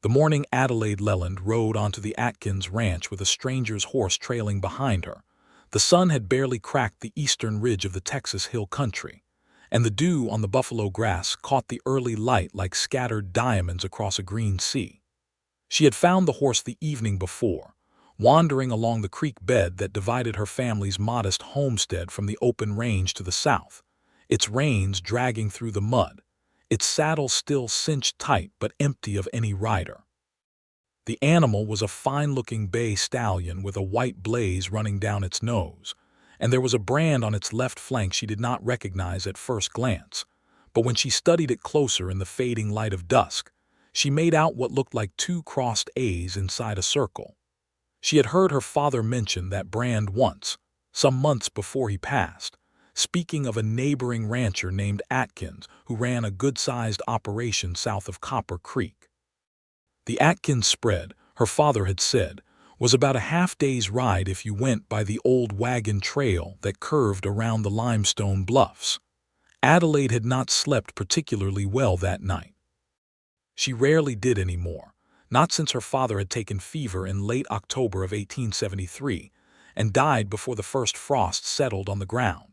The morning Adelaide Leland rode onto the Atkins ranch with a stranger's horse trailing behind her. The sun had barely cracked the eastern ridge of the Texas hill country, and the dew on the buffalo grass caught the early light like scattered diamonds across a green sea. She had found the horse the evening before, wandering along the creek bed that divided her family's modest homestead from the open range to the south, its reins dragging through the mud, its saddle still cinched tight but empty of any rider. The animal was a fine-looking bay stallion with a white blaze running down its nose, and there was a brand on its left flank she did not recognize at first glance, but when she studied it closer in the fading light of dusk, she made out what looked like two crossed A's inside a circle. She had heard her father mention that brand once, some months before he passed, speaking of a neighboring rancher named Atkins who ran a good-sized operation south of Copper Creek. The Atkins spread, her father had said, was about a half-day's ride if you went by the old wagon trail that curved around the limestone bluffs. Adelaide had not slept particularly well that night. She rarely did anymore, not since her father had taken fever in late October of 1873 and died before the first frost settled on the ground.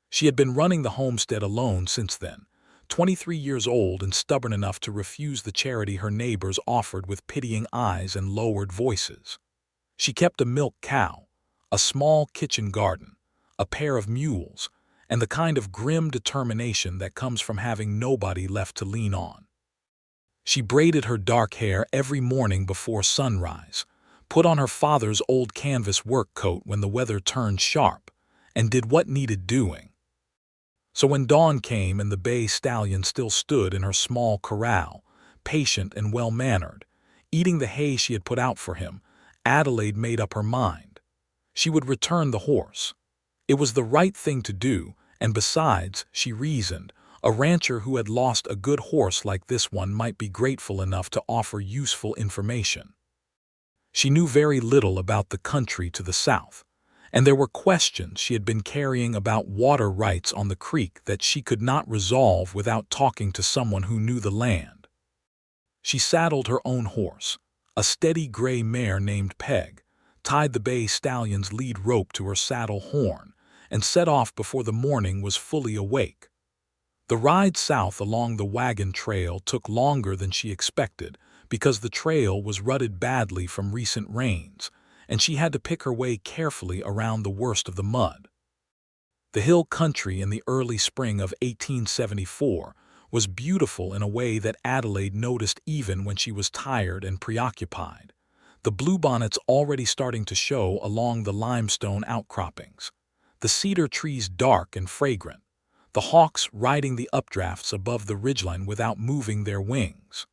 She had been running the homestead alone since then, 23 years old and stubborn enough to refuse the charity her neighbors offered with pitying eyes and lowered voices. She kept a milk cow, a small kitchen garden, a pair of mules, and the kind of grim determination that comes from having nobody left to lean on. She braided her dark hair every morning before sunrise, put on her father's old canvas work coat when the weather turned sharp, and did what needed doing. So when dawn came and the bay stallion still stood in her small corral, patient and well-mannered, eating the hay she had put out for him, Adelaide made up her mind. She would return the horse. It was the right thing to do, and besides, she reasoned, a rancher who had lost a good horse like this one might be grateful enough to offer useful information. She knew very little about the country to the south, and there were questions she had been carrying about water rights on the creek that she could not resolve without talking to someone who knew the land. She saddled her own horse, a steady gray mare named Peg, tied the bay stallion's lead rope to her saddle horn, and set off before the morning was fully awake. The ride south along the wagon trail took longer than she expected because the trail was rutted badly from recent rains, and she had to pick her way carefully around the worst of the mud. The hill country in the early spring of 1874 was beautiful in a way that Adelaide noticed even when she was tired and preoccupied, the bluebonnets already starting to show along the limestone outcroppings, the cedar trees dark and fragrant, the hawks riding the updrafts above the ridgeline without moving their wings.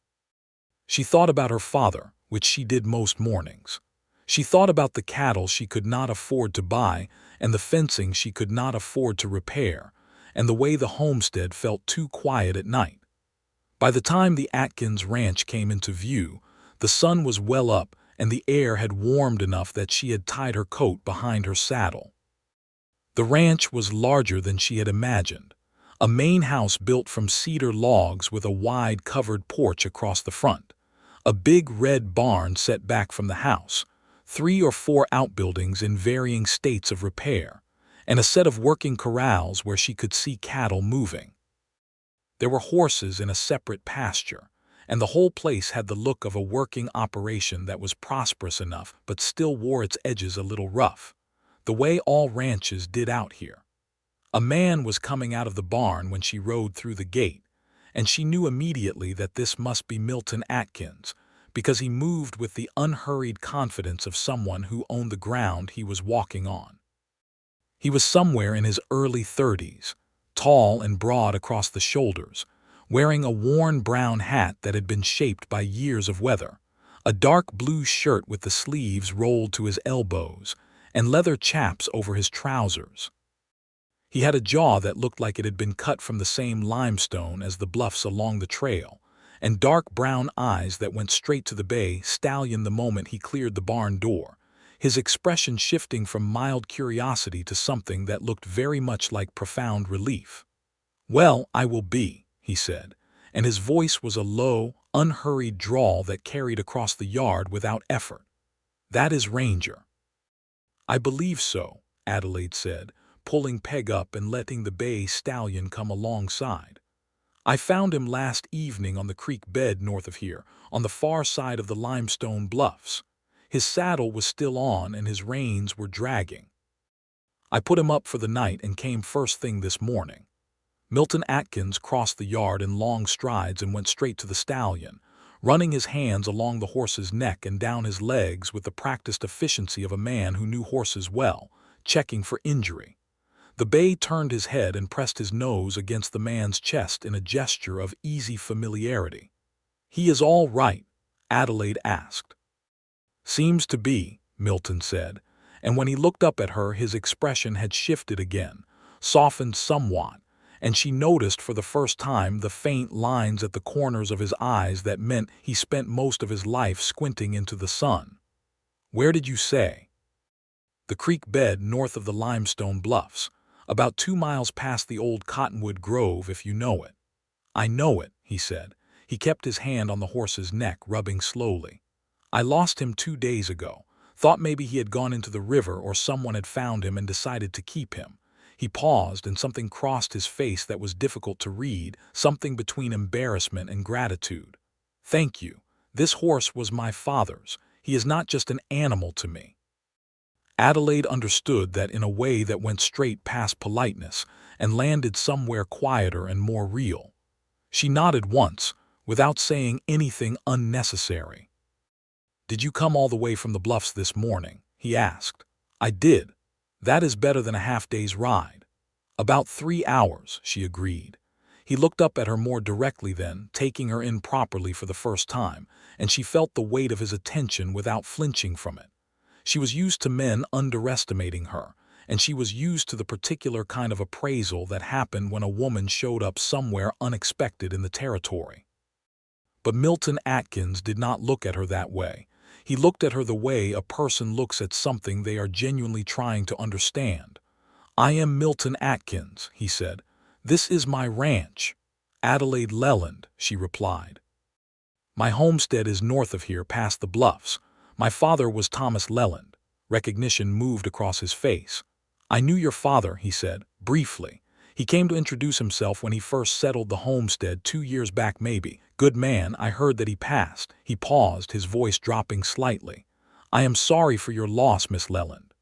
She thought about her father, which she did most mornings. She thought about the cattle she could not afford to buy and the fencing she could not afford to repair, and the way the homestead felt too quiet at night. By the time the Atkins ranch came into view, the sun was well up and the air had warmed enough that she had tied her coat behind her saddle. The ranch was larger than she had imagined, a main house built from cedar logs with a wide covered porch across the front, a big red barn set back from the house, 3 or 4 outbuildings in varying states of repair, and a set of working corrals where she could see cattle moving. There were horses in a separate pasture, and the whole place had the look of a working operation that was prosperous enough but still wore its edges a little rough, the way all ranches did out here. A man was coming out of the barn when she rode through the gate, and she knew immediately that this must be Milton Atkins, because he moved with the unhurried confidence of someone who owned the ground he was walking on. He was somewhere in his early 30s, tall and broad across the shoulders, wearing a worn brown hat that had been shaped by years of weather, a dark blue shirt with the sleeves rolled to his elbows, and leather chaps over his trousers. He had a jaw that looked like it had been cut from the same limestone as the bluffs along the trail, and dark brown eyes that went straight to the bay stallion the moment he cleared the barn door, his expression shifting from mild curiosity to something that looked very much like profound relief. "Well, I will be," he said, and his voice was a low, unhurried drawl that carried across the yard without effort. "That is Ranger." "I believe so," Adelaide said, pulling Peg up and letting the bay stallion come alongside. "I found him last evening on the creek bed north of here, on the far side of the limestone bluffs. His saddle was still on and his reins were dragging. I put him up for the night and came first thing this morning." Milton Atkins crossed the yard in long strides and went straight to the stallion, running his hands along the horse's neck and down his legs with the practiced efficiency of a man who knew horses well, checking for injury. The bay turned his head and pressed his nose against the man's chest in a gesture of easy familiarity. "He is all right?" Adelaide asked. "Seems to be," Milton said, and when he looked up at her his expression had shifted again, softened somewhat, and she noticed for the first time the faint lines at the corners of his eyes that meant he spent most of his life squinting into the sun. "Where did you say?" "The creek bed north of the limestone bluffs, about 2 miles past the old cottonwood grove, if you know it." "I know it," he said. He kept his hand on the horse's neck, rubbing slowly. "I lost him 2 days ago. Thought maybe he had gone into the river or someone had found him and decided to keep him." He paused and something crossed his face that was difficult to read, something between embarrassment and gratitude. "Thank you. This horse was my father's. He is not just an animal to me." Adelaide understood that in a way that went straight past politeness and landed somewhere quieter and more real. She nodded once, without saying anything unnecessary. "Did you come all the way from the bluffs this morning?" he asked. "I did. That is better than a half-day's ride." "About 3 hours," she agreed. He looked up at her more directly then, taking her in properly for the first time, and she felt the weight of his attention without flinching from it. She was used to men underestimating her, and she was used to the particular kind of appraisal that happened when a woman showed up somewhere unexpected in the territory. But Milton Atkins did not look at her that way. He looked at her the way a person looks at something they are genuinely trying to understand. "I am Milton Atkins," he said. "This is my ranch." "Adelaide Leland," she replied. "My homestead is north of here past the bluffs. My father was Thomas Leland." Recognition moved across his face. "I knew your father," he said, briefly. "He came to introduce himself when he first settled the homestead 2 years back maybe. Good man, I heard that he passed." He paused, his voice dropping slightly. "I am sorry for your loss, Miss Leland."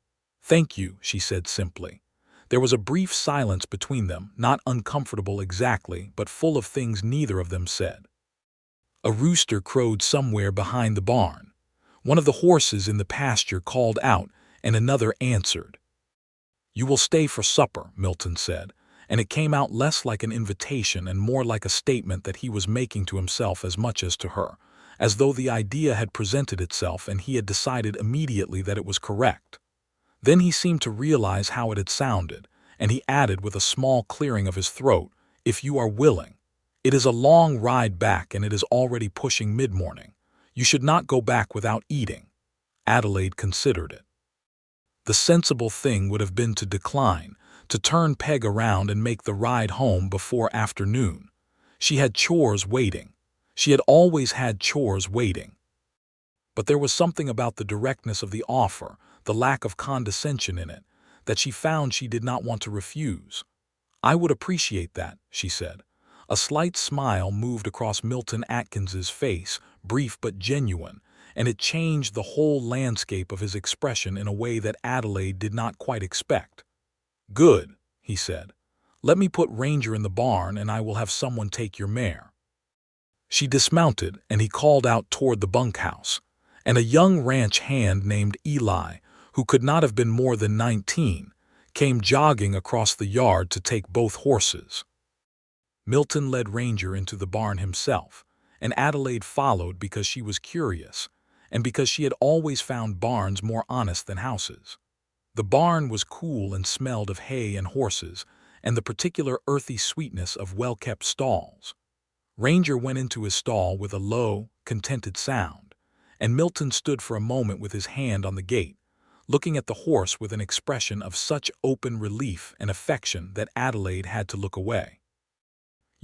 "Thank you," she said simply. There was a brief silence between them, not uncomfortable exactly, but full of things neither of them said. A rooster crowed somewhere behind the barn. One of the horses in the pasture called out, and another answered. "You will stay for supper," Milton said, and it came out less like an invitation and more like a statement that he was making to himself as much as to her, as though the idea had presented itself and he had decided immediately that it was correct. Then he seemed to realize how it had sounded, and he added with a small clearing of his throat, "If you are willing. It is a long ride back and it is already pushing mid-morning. You should not go back without eating." Adelaide considered it. The sensible thing would have been to decline, to turn Peg around and make the ride home before afternoon. She had chores waiting. She had always had chores waiting. But there was something about the directness of the offer, the lack of condescension in it, that she found she did not want to refuse. "I would appreciate that," she said. A slight smile moved across Milton Atkins's face, brief but genuine, and it changed the whole landscape of his expression in a way that Adelaide did not quite expect. "Good," he said. "Let me put Ranger in the barn and I will have someone take your mare." She dismounted and he called out toward the bunkhouse, and a young ranch hand named Eli, who could not have been more than 19, came jogging across the yard to take both horses. Milton led Ranger into the barn himself, and Adelaide followed because she was curious, and because she had always found barns more honest than houses. The barn was cool and smelled of hay and horses, and the particular earthy sweetness of well-kept stalls. Ranger went into his stall with a low, contented sound, and Milton stood for a moment with his hand on the gate, looking at the horse with an expression of such open relief and affection that Adelaide had to look away.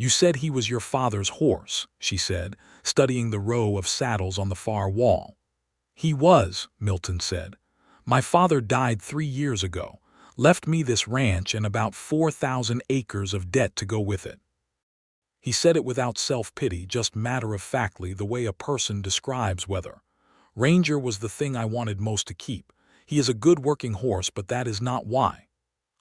You said he was your father's horse, she said, studying the row of saddles on the far wall. He was, Milton said. My father died 3 years ago, left me this ranch and about 4,000 acres of debt to go with it. He said it without self-pity, just matter-of-factly, the way a person describes weather. Ranger was the thing I wanted most to keep. He is a good working horse, but that is not why.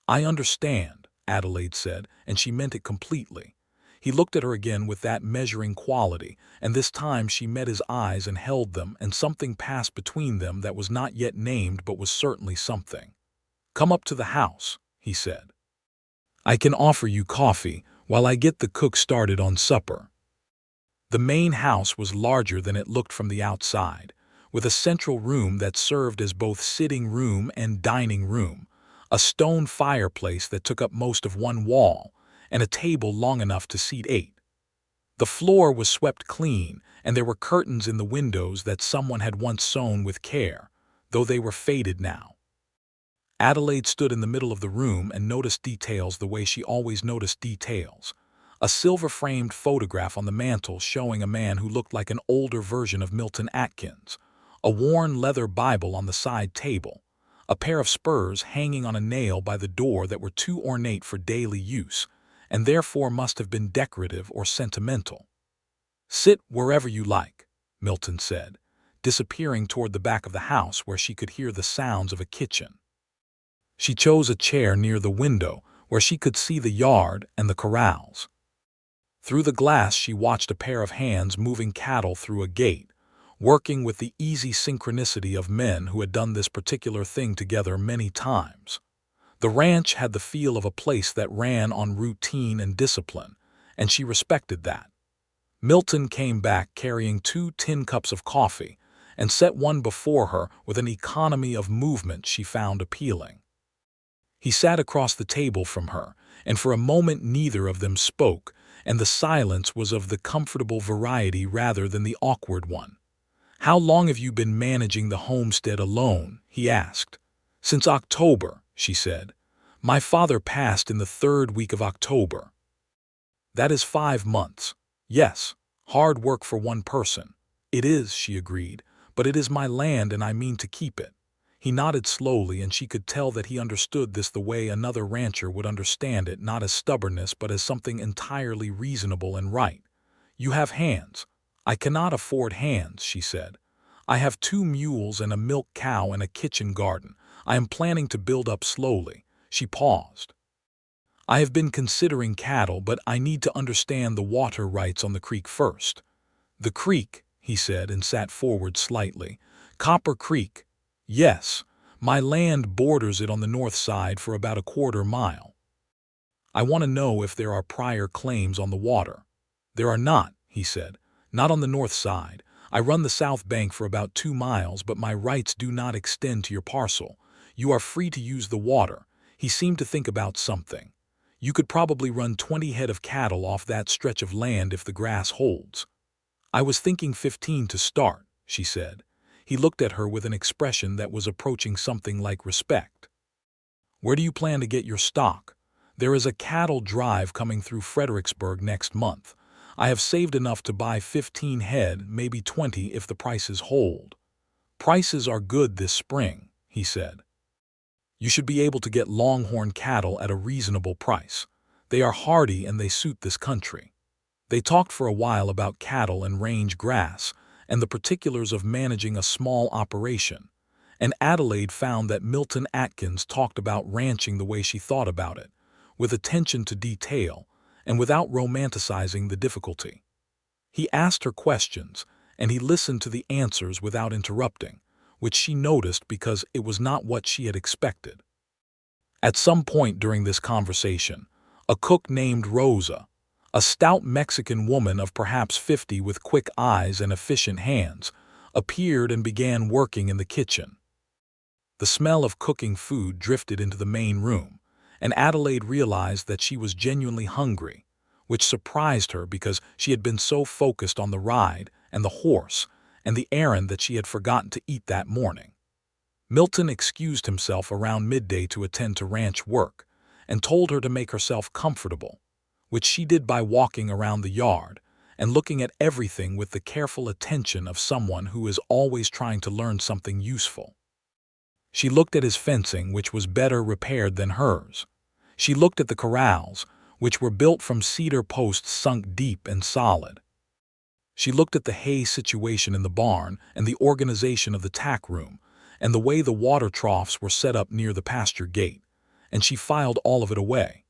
I understand, Adelaide said, and she meant it completely. He looked at her again with that measuring quality, and this time she met his eyes and held them, and something passed between them that was not yet named but was certainly something. Come up to the house, he said. I can offer you coffee while I get the cook started on supper. The main house was larger than it looked from the outside, with a central room that served as both sitting room and dining room, a stone fireplace that took up most of one wall, and a table long enough to seat 8. The floor was swept clean, and there were curtains in the windows that someone had once sewn with care, though they were faded now. Adelaide stood in the middle of the room and noticed details the way she always noticed details. A silver-framed photograph on the mantel showing a man who looked like an older version of Milton Atkins, a worn leather Bible on the side table, a pair of spurs hanging on a nail by the door that were too ornate for daily use, and therefore must have been decorative or sentimental. Sit wherever you like, Milton said, disappearing toward the back of the house where she could hear the sounds of a kitchen. She chose a chair near the window where she could see the yard and the corrals. Through the glass she watched a pair of hands moving cattle through a gate, working with the easy synchronicity of men who had done this particular thing together many times. The ranch had the feel of a place that ran on routine and discipline, and she respected that. Milton came back carrying 2 tin cups of coffee and set one before her with an economy of movement she found appealing. He sat across the table from her, and for a moment neither of them spoke, and the silence was of the comfortable variety rather than the awkward one. How long have you been managing the homestead alone? He asked. Since October, she said. My father passed in the 3rd week of October. That is 5 months. Yes, hard work for one person. It is, she agreed, but it is my land and I mean to keep it. He nodded slowly, and she could tell that he understood this the way another rancher would understand it, not as stubbornness but as something entirely reasonable and right. You have hands. I cannot afford hands, she said. I have 2 mules and a milk cow and a kitchen garden. I am planning to build up slowly. She paused. I have been considering cattle, but I need to understand the water rights on the creek first. The creek, he said, and sat forward slightly. Copper Creek. Yes, my land borders it on the north side for about a 1/4 mile. I want to know if there are prior claims on the water. There are not, he said. Not on the north side. I run the south bank for about 2 miles, but my rights do not extend to your parcel. You are free to use the water. He seemed to think about something. You could probably run 20 head of cattle off that stretch of land if the grass holds. I was thinking 15 to start, she said. He looked at her with an expression that was approaching something like respect. Where do you plan to get your stock? There is a cattle drive coming through Fredericksburg next month. I have saved enough to buy 15 head, maybe 20 if the prices hold. Prices are good this spring, he said. You should be able to get longhorn cattle at a reasonable price. They are hardy and they suit this country. They talked for a while about cattle and range grass, and the particulars of managing a small operation, and Adelaide found that Milton Atkins talked about ranching the way she thought about it, with attention to detail, and without romanticizing the difficulty. He asked her questions, and he listened to the answers without interrupting, which she noticed because it was not what she had expected. At some point during this conversation, a cook named Rosa, a stout Mexican woman of perhaps 50 with quick eyes and efficient hands, appeared and began working in the kitchen. The smell of cooking food drifted into the main room, and Adelaide realized that she was genuinely hungry, which surprised her because she had been so focused on the ride and the horse and the errand that she had forgotten to eat that morning. Milton excused himself around midday to attend to ranch work and told her to make herself comfortable, which she did by walking around the yard and looking at everything with the careful attention of someone who is always trying to learn something useful. She looked at his fencing, which was better repaired than hers. She looked at the corrals, which were built from cedar posts sunk deep and solid. She looked at the hay situation in the barn and the organization of the tack room and the way the water troughs were set up near the pasture gate, and she filed all of it away.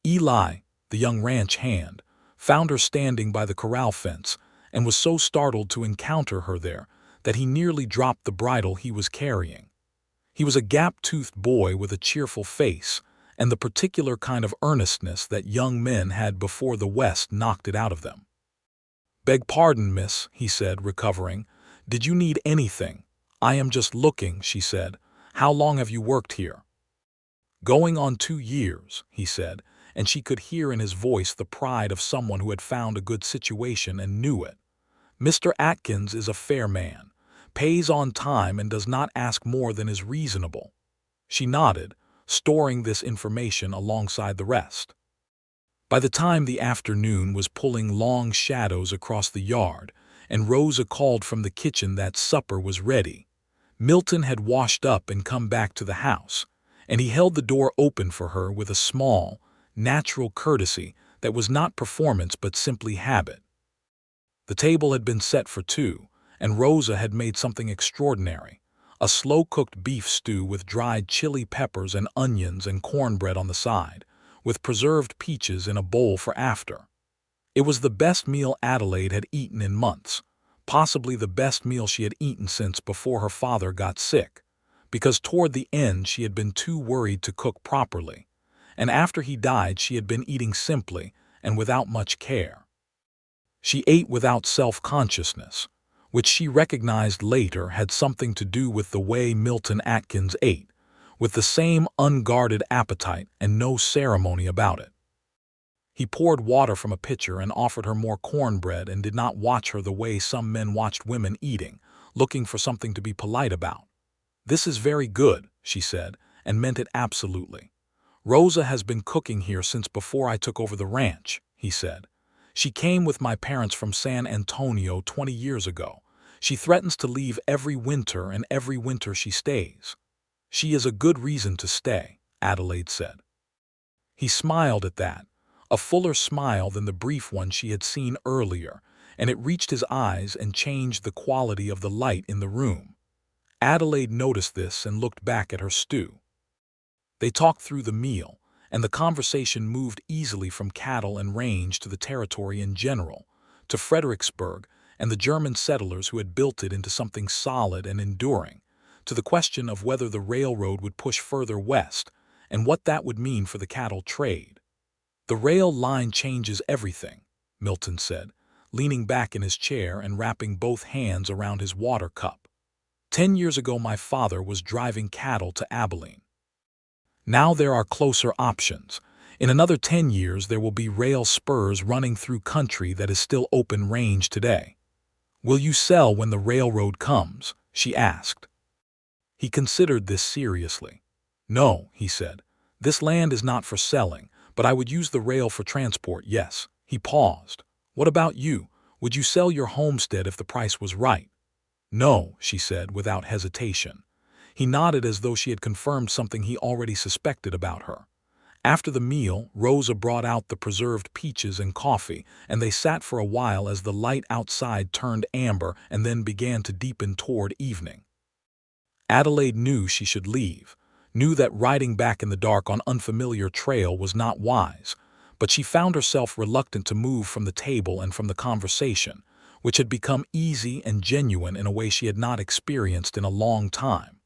Eli, the young ranch hand, found her standing by the corral fence and was so startled to encounter her there that he nearly dropped the bridle he was carrying. He was a gap-toothed boy with a cheerful face and the particular kind of earnestness that young men had before the West knocked it out of them. "Beg pardon, miss," he said, recovering. "Did you need anything?" "I am just looking," she said. "How long have you worked here?" "Going on 2 years," he said, and she could hear in his voice the pride of someone who had found a good situation and knew it. "Mr. Atkins is a fair man, pays on time and does not ask more than is reasonable." She nodded, storing this information alongside the rest. By the time the afternoon was pulling long shadows across the yard and Rosa called from the kitchen that supper was ready, Milton had washed up and come back to the house, and he held the door open for her with a small, natural courtesy that was not performance but simply habit. The table had been set for 2, and Rosa had made something extraordinary, a slow-cooked beef stew with dried chili peppers and onions and cornbread on the side, with preserved peaches in a bowl for after. It was the best meal Adelaide had eaten in months, possibly the best meal she had eaten since before her father got sick, because toward the end she had been too worried to cook properly, and after he died she had been eating simply and without much care. She ate without self-consciousness, which she recognized later had something to do with the way Milton Atkins ate, with the same unguarded appetite and no ceremony about it. He poured water from a pitcher and offered her more cornbread and did not watch her the way some men watched women eating, looking for something to be polite about. "This is very good," she said, and meant it absolutely. "Rosa has been cooking here since before I took over the ranch," he said. "She came with my parents from San Antonio 20 years ago. She threatens to leave every winter, and every winter she stays." "She is a good reason to stay," Adelaide said. He smiled at that, a fuller smile than the brief one she had seen earlier, and it reached his eyes and changed the quality of the light in the room. Adelaide noticed this and looked back at her stew. They talked through the meal, and the conversation moved easily from cattle and range to the territory in general, to Fredericksburg and the German settlers who had built it into something solid and enduring, to the question of whether the railroad would push further west and what that would mean for the cattle trade. "The rail line changes everything," Milton said, leaning back in his chair and wrapping both hands around his water cup. 10 years ago my father was driving cattle to Abilene. Now there are closer options. In another 10 years there will be rail spurs running through country that is still open range today. "Will you sell when the railroad comes?" she asked. He considered this seriously. "No," he said. "This land is not for selling, but I would use the rail for transport, yes." He paused. "What about you? Would you sell your homestead if the price was right?" "No," she said without hesitation. He nodded as though she had confirmed something he already suspected about her. After the meal, Rosa brought out the preserved peaches and coffee, and they sat for a while as the light outside turned amber and then began to deepen toward evening. Adelaide knew she should leave, knew that riding back in the dark on unfamiliar trail was not wise, but she found herself reluctant to move from the table and from the conversation, which had become easy and genuine in a way she had not experienced in a long time.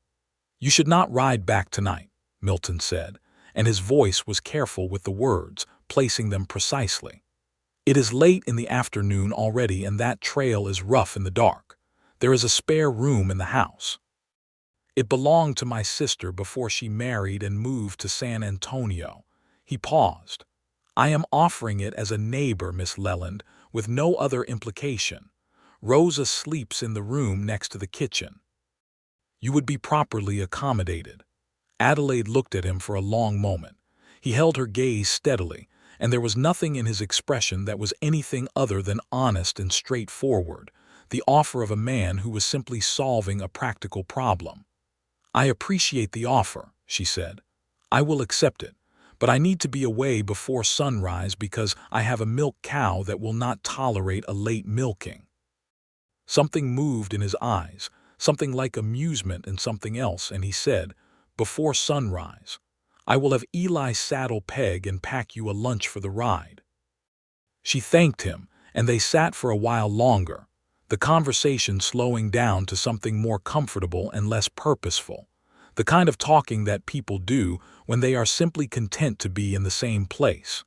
"You should not ride back tonight," Milton said, and his voice was careful with the words, placing them precisely. "It is late in the afternoon already and that trail is rough in the dark. There is a spare room in the house. It belonged to my sister before she married and moved to San Antonio." He paused. "I am offering it as a neighbor, Miss Leland, with no other implication. Rosa sleeps in the room next to the kitchen. You would be properly accommodated." Adelaide looked at him for a long moment. He held her gaze steadily, and there was nothing in his expression that was anything other than honest and straightforward, the offer of a man who was simply solving a practical problem. "I appreciate the offer," she said. "I will accept it, but I need to be away before sunrise because I have a milk cow that will not tolerate a late milking." Something moved in his eyes, something like amusement and something else, and he said, "Before sunrise. I will have Eli saddle Peg and pack you a lunch for the ride." She thanked him, and they sat for a while longer, the conversation slowing down to something more comfortable and less purposeful, the kind of talking that people do when they are simply content to be in the same place.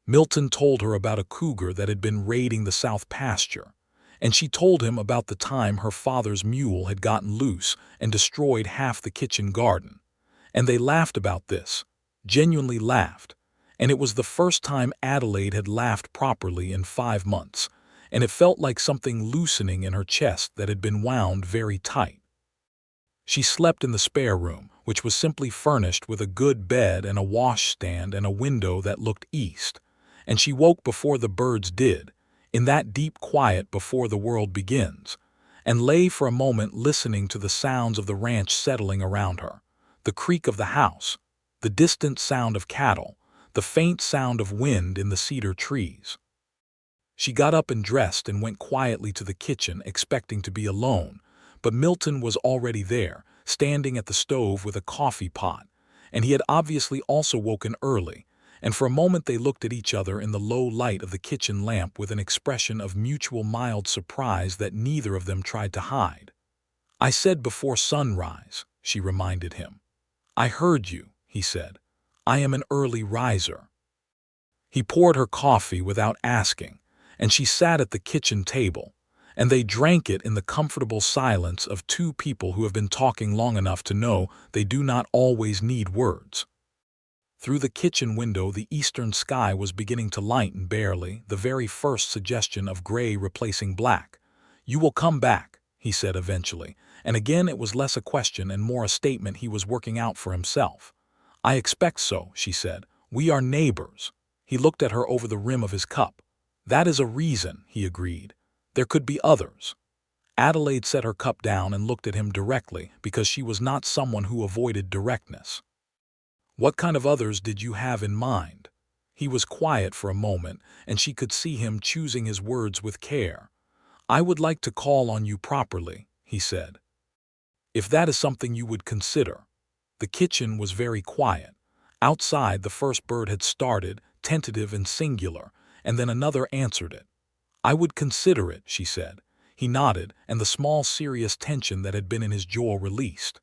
Milton told her about a cougar that had been raiding the south pasture, and she told him about the time her father's mule had gotten loose and destroyed half the kitchen garden. And they laughed about this, genuinely laughed, and it was the first time Adelaide had laughed properly in 5 months, and it felt like something loosening in her chest that had been wound very tight. She slept in the spare room, which was simply furnished with a good bed and a washstand and a window that looked east, and she woke before the birds did, in that deep quiet before the world begins, and lay for a moment listening to the sounds of the ranch settling around her, the creak of the house, the distant sound of cattle, the faint sound of wind in the cedar trees. She got up and dressed and went quietly to the kitchen, expecting to be alone, but Milton was already there, standing at the stove with a coffee pot, and he had obviously also woken early, and for a moment they looked at each other in the low light of the kitchen lamp with an expression of mutual mild surprise that neither of them tried to hide. "I said before sunrise," she reminded him. "I heard you," he said. "I am an early riser." He poured her coffee without asking, and she sat at the kitchen table, and they drank it in the comfortable silence of two people who have been talking long enough to know they do not always need words. Through the kitchen window the eastern sky was beginning to lighten barely, the very first suggestion of gray replacing black. "You will come back," he said eventually, and again it was less a question and more a statement he was working out for himself. "I expect so," she said. "We are neighbors." He looked at her over the rim of his cup. "That is a reason," he agreed. "There could be others." Adelaide set her cup down and looked at him directly because she was not someone who avoided directness. "What kind of others did you have in mind?" He was quiet for a moment, and she could see him choosing his words with care. "I would like to call on you properly," he said. "If that is something you would consider." The kitchen was very quiet. Outside, the first bird had started, tentative and singular, and then another answered it. "I would consider it," she said. He nodded, and the small serious tension that had been in his jaw released.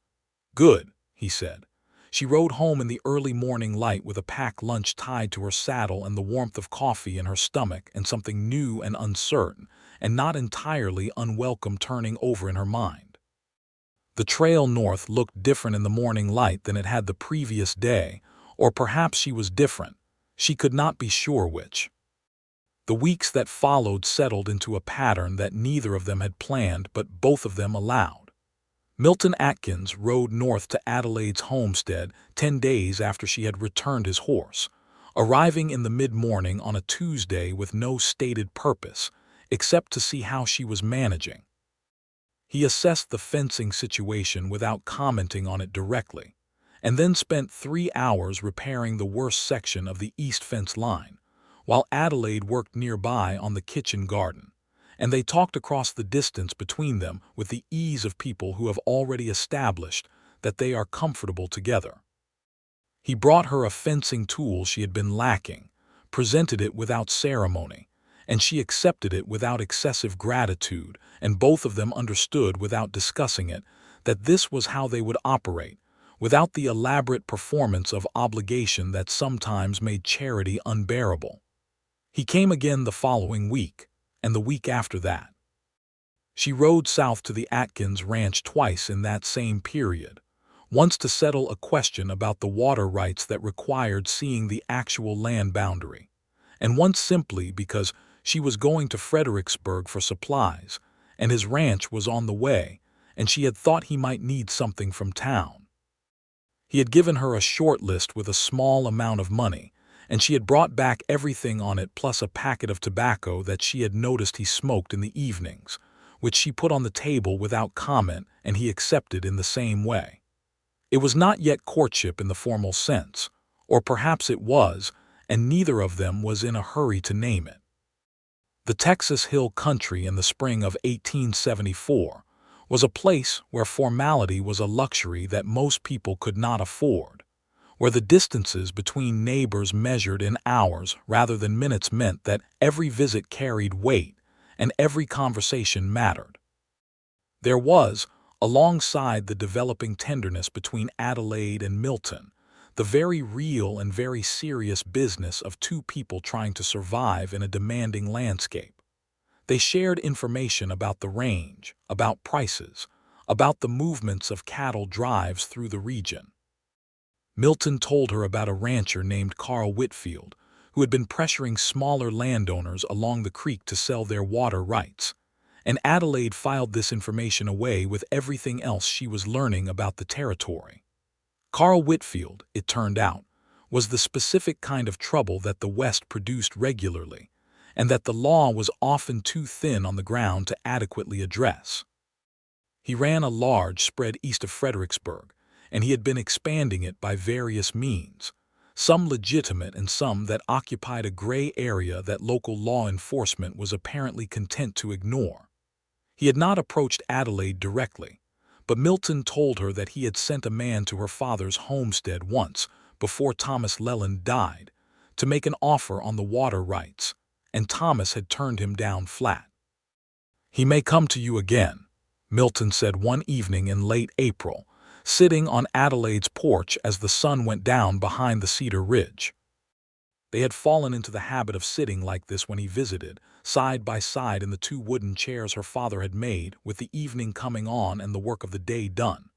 "Good," he said. She rode home in the early morning light with a packed lunch tied to her saddle and the warmth of coffee in her stomach and something new and uncertain, and not entirely unwelcome turning over in her mind. The trail north looked different in the morning light than it had the previous day, or perhaps she was different. She could not be sure which. The weeks that followed settled into a pattern that neither of them had planned but both of them allowed. Milton Atkins rode north to Adelaide's homestead 10 days after she had returned his horse, arriving in the mid-morning on a Tuesday with no stated purpose, except to see how she was managing. He assessed the fencing situation without commenting on it directly, and then spent 3 hours repairing the worst section of the east fence line, while Adelaide worked nearby on the kitchen garden, and they talked across the distance between them with the ease of people who have already established that they are comfortable together. He brought her a fencing tool she had been lacking, presented it without ceremony, and she accepted it without excessive gratitude, and both of them understood without discussing it that this was how they would operate, without the elaborate performance of obligation that sometimes made charity unbearable. He came again the following week, and the week after that. She rode south to the Atkins ranch twice in that same period, once to settle a question about the water rights that required seeing the actual land boundary, and once simply because she was going to Fredericksburg for supplies, and his ranch was on the way, and she had thought he might need something from town. He had given her a short list with a small amount of money, and she had brought back everything on it plus a packet of tobacco that she had noticed he smoked in the evenings, which she put on the table without comment, and he accepted in the same way. It was not yet courtship in the formal sense, or perhaps it was, and neither of them was in a hurry to name it. The Texas Hill Country in the spring of 1874 was a place where formality was a luxury that most people could not afford, where the distances between neighbors measured in hours rather than minutes meant that every visit carried weight and every conversation mattered. There was, alongside the developing tenderness between Adelaide and Milton, the very real and very serious business of two people trying to survive in a demanding landscape. They shared information about the range, about prices, about the movements of cattle drives through the region. Milton told her about a rancher named Carl Whitfield, who had been pressuring smaller landowners along the creek to sell their water rights, and Adelaide filed this information away with everything else she was learning about the territory. Carl Whitfield, it turned out, was the specific kind of trouble that the West produced regularly, and that the law was often too thin on the ground to adequately address. He ran a large spread east of Fredericksburg, and he had been expanding it by various means, some legitimate and some that occupied a gray area that local law enforcement was apparently content to ignore. He had not approached Adelaide directly, but Milton told her that he had sent a man to her father's homestead once, before Thomas Leland died, to make an offer on the water rights, and Thomas had turned him down flat. "He may come to you again," Milton said one evening in late April, sitting on Adelaide's porch as the sun went down behind the cedar ridge. They had fallen into the habit of sitting like this when he visited, side by side in the two wooden chairs her father had made, with the evening coming on and the work of the day done.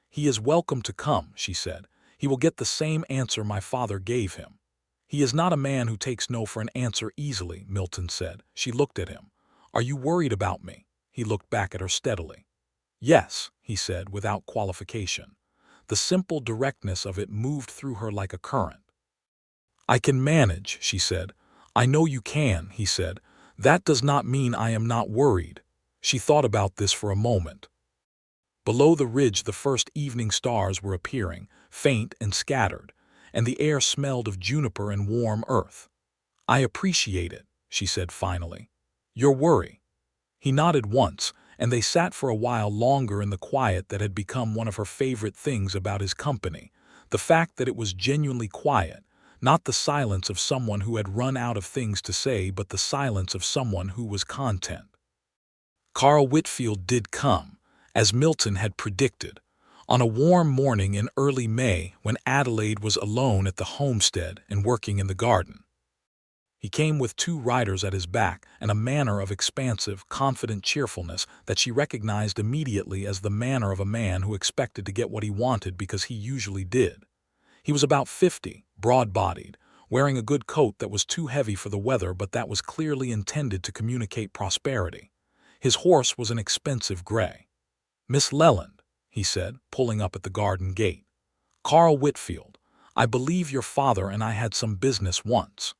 "He is welcome to come," she said. "He will get the same answer my father gave him." "He is not a man who takes no for an answer easily," Milton said. She looked at him. "Are you worried about me?" He looked back at her steadily. "Yes," he said without qualification. The simple directness of it moved through her like a current. "I can manage," she said. "I know you can," he said. "That does not mean I am not worried." She thought about this for a moment. Below the ridge the first evening stars were appearing, faint and scattered, and the air smelled of juniper and warm earth. "I appreciate it," she said finally. "Your worry." He nodded once, and they sat for a while longer in the quiet that had become one of her favorite things about his company, the fact that it was genuinely quiet, not the silence of someone who had run out of things to say, but the silence of someone who was content. Carl Whitfield did come, as Milton had predicted, on a warm morning in early May when Adelaide was alone at the homestead and working in the garden. He came with two riders at his back and a manner of expansive, confident cheerfulness that she recognized immediately as the manner of a man who expected to get what he wanted because he usually did. He was about 50, broad-bodied, wearing a good coat that was too heavy for the weather but that was clearly intended to communicate prosperity. His horse was an expensive gray. "Miss Leland," he said, pulling up at the garden gate. "Carl Whitfield. I believe your father and I had some business once."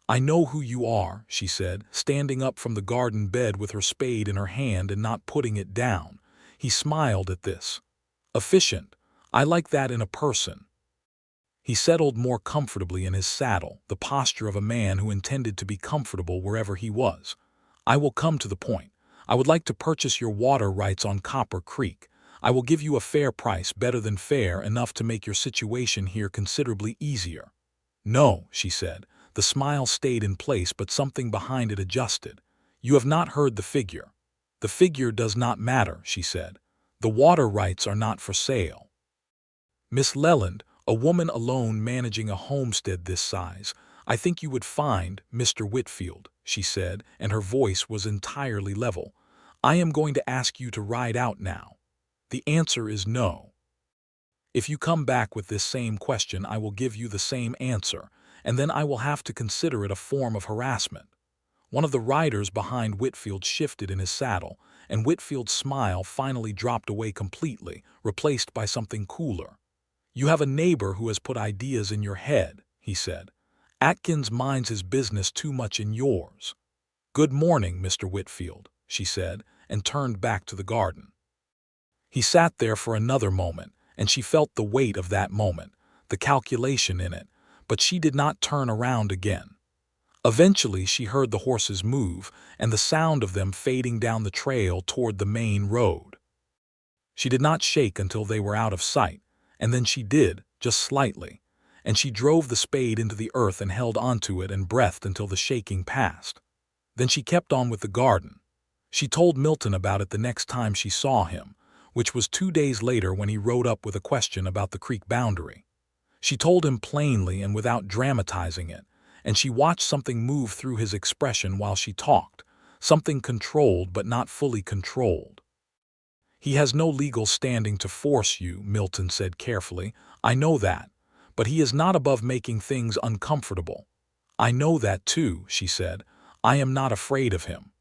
"I know who you are," she said, standing up from the garden bed with her spade in her hand and not putting it down. He smiled at this. "Efficient. I like that in a person." He settled more comfortably in his saddle, the posture of a man who intended to be comfortable wherever he was. "I will come to the point. I would like to purchase your water rights on Copper Creek. I will give you a fair price, better than fair, enough to make your situation here considerably easier." "No," she said. The smile stayed in place, but something behind it adjusted. "You have not heard the figure." "The figure does not matter," she said. "The water rights are not for sale." "Miss Leland, a woman alone managing a homestead this size, I think you would find, Mr. Whitfield," she said, and her voice was entirely level. "I am going to ask you to ride out now. The answer is no. If you come back with this same question, I will give you the same answer, and then I will have to consider it a form of harassment." One of the riders behind Whitfield shifted in his saddle, and Whitfield's smile finally dropped away completely, replaced by something cooler. "You have a neighbor who has put ideas in your head," he said. Atkins minds his business too much in yours." "Good morning, Mr. Whitfield," she said, and turned back to the garden. He sat there for another moment, and she felt the weight of that moment, the calculation in it, but she did not turn around again. Eventually she heard the horses move, and the sound of them fading down the trail toward the main road. She did not shake until they were out of sight, and then she did, just slightly, and she drove the spade into the earth and held onto it and breathed until the shaking passed. Then she kept on with the garden. She told Milton about it the next time she saw him, which was 2 days later when he rode up with a question about the creek boundary. She told him plainly and without dramatizing it, and she watched something move through his expression while she talked, something controlled but not fully controlled. "He has no legal standing to force you," Milton said carefully. "I know that, but he is not above making things uncomfortable." "I know that too," she said. "I am not afraid of him."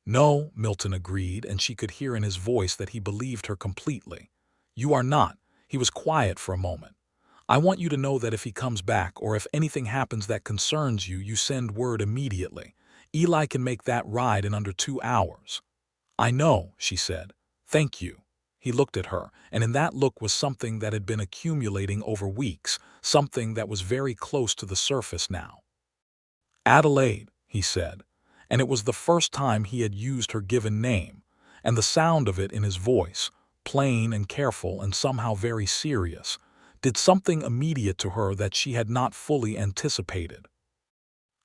"No," Milton agreed, and she could hear in his voice that he believed her completely. "You are not." He was quiet for a moment. "I want you to know that if he comes back, or if anything happens that concerns you, you send word immediately. Eli can make that ride in under 2 hours." "I know," she said. "Thank you." He looked at her, and in that look was something that had been accumulating over weeks, something that was very close to the surface now. "Adelaide," he said, and it was the first time he had used her given name, and the sound of it in his voice, plain and careful and somehow very serious, did something immediate to her that she had not fully anticipated.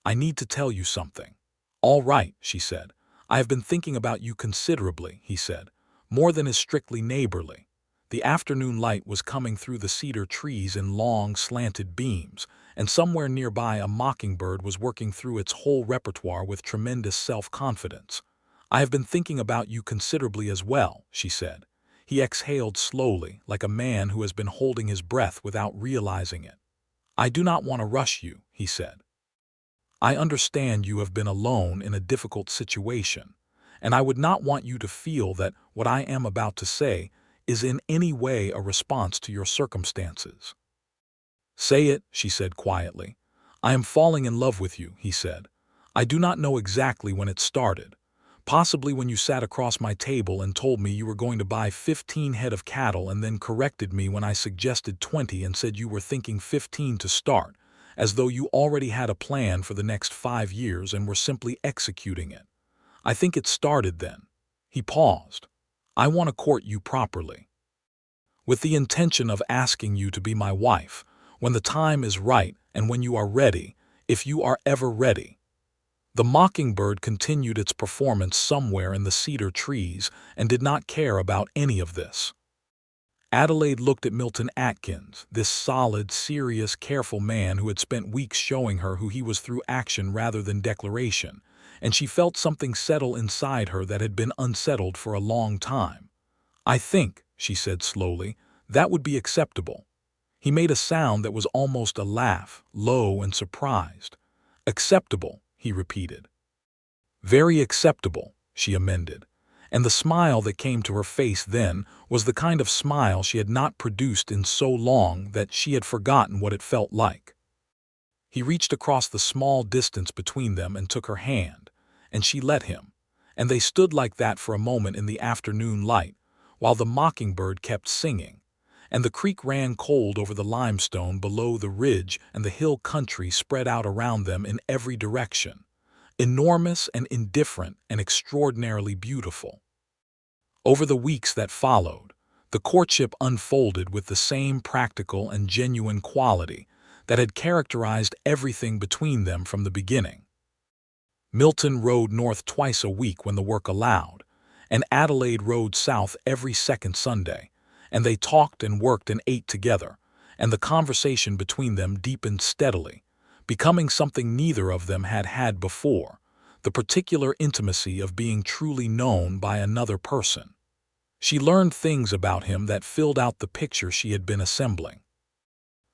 "I need to tell you something." "All right," she said. "I have been thinking about you considerably," he said, "more than is strictly neighborly." The afternoon light was coming through the cedar trees in long, slanted beams, and somewhere nearby a mockingbird was working through its whole repertoire with tremendous self-confidence. "I have been thinking about you considerably as well," she said. He exhaled slowly, like a man who has been holding his breath without realizing it. "I do not want to rush you," he said. "I understand you have been alone in a difficult situation, and I would not want you to feel that what I am about to say is in any way a response to your circumstances." "Say it," she said quietly. "I am falling in love with you," he said. "I do not know exactly when it started. Possibly when you sat across my table and told me you were going to buy 15 head of cattle and then corrected me when I suggested 20 and said you were thinking 15 to start, as though you already had a plan for the next 5 years and were simply executing it. I think it started then." He paused. "I want to court you properly, with the intention of asking you to be my wife, when the time is right and when you are ready, if you are ever ready." The mockingbird continued its performance somewhere in the cedar trees and did not care about any of this. Adelaide looked at Milton Atkins, this solid, serious, careful man who had spent weeks showing her who he was through action rather than declaration, and she felt something settle inside her that had been unsettled for a long time. "I think," she said slowly, "that would be acceptable." He made a sound that was almost a laugh, low and surprised. "Acceptable," he repeated. "Very acceptable," she amended, and the smile that came to her face then was the kind of smile she had not produced in so long that she had forgotten what it felt like. He reached across the small distance between them and took her hand, and she let him, and they stood like that for a moment in the afternoon light, while the mockingbird kept singing, and the creek ran cold over the limestone below the ridge, and the hill country spread out around them in every direction, enormous and indifferent and extraordinarily beautiful. Over the weeks that followed, the courtship unfolded with the same practical and genuine quality that had characterized everything between them from the beginning. Milton rode north twice a week when the work allowed, and Adelaide rode south every second Sunday, and they talked and worked and ate together, and the conversation between them deepened steadily, becoming something neither of them had had before, the particular intimacy of being truly known by another person. She learned things about him that filled out the picture she had been assembling.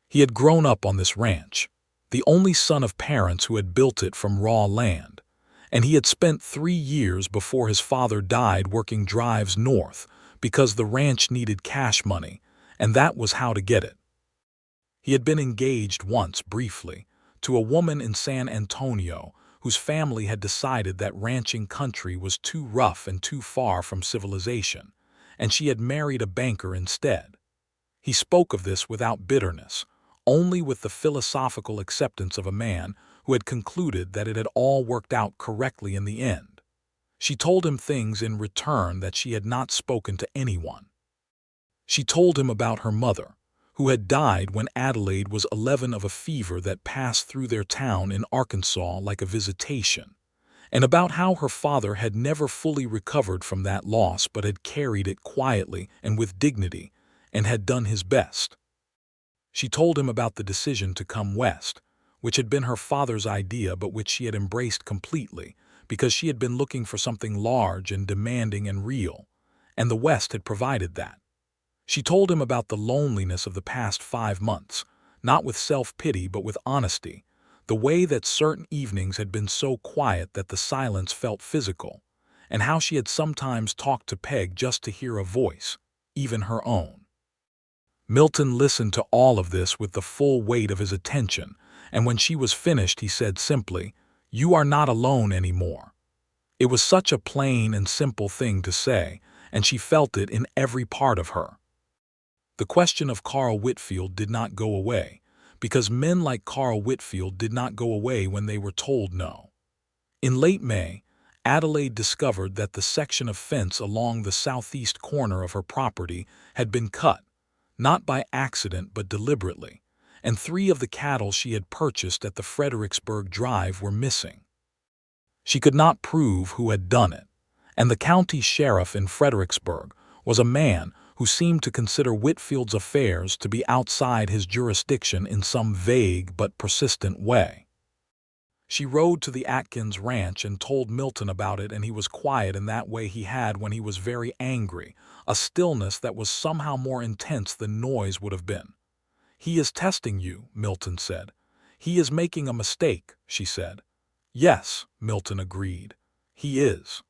He had grown up on this ranch, the only son of parents who had built it from raw land, and he had spent 3 years before his father died working drives north because the ranch needed cash money, and that was how to get it. He had been engaged once, briefly, to a woman in San Antonio whose family had decided that ranching country was too rough and too far from civilization, and she had married a banker instead. He spoke of this without bitterness, only with the philosophical acceptance of a man who had concluded that it had all worked out correctly in the end. She told him things in return that she had not spoken to anyone. She told him about her mother, who had died when Adelaide was 11 of a fever that passed through their town in Arkansas like a visitation, and about how her father had never fully recovered from that loss but had carried it quietly and with dignity and had done his best. She told him about the decision to come west, which had been her father's idea but which she had embraced completely because she had been looking for something large and demanding and real, and the West had provided that. She told him about the loneliness of the past 5 months, not with self-pity but with honesty, the way that certain evenings had been so quiet that the silence felt physical, and how she had sometimes talked to Peg just to hear a voice, even her own. Milton listened to all of this with the full weight of his attention, and when she was finished he said simply, "You are not alone anymore." It was such a plain and simple thing to say, and she felt it in every part of her. The question of Carl Whitfield did not go away, because men like Carl Whitfield did not go away when they were told no. In late May, Adelaide discovered that the section of fence along the southeast corner of her property had been cut, not by accident but deliberately, and 3 of the cattle she had purchased at the Fredericksburg Drive were missing. She could not prove who had done it, and the county sheriff in Fredericksburg was a man who seemed to consider Whitfield's affairs to be outside his jurisdiction in some vague but persistent way. She rode to the Atkins ranch and told Milton about it, and he was quiet in that way he had when he was very angry, a stillness that was somehow more intense than noise would have been. "He is testing you," Milton said. "He is making a mistake," she said. "Yes," Milton agreed. "He is."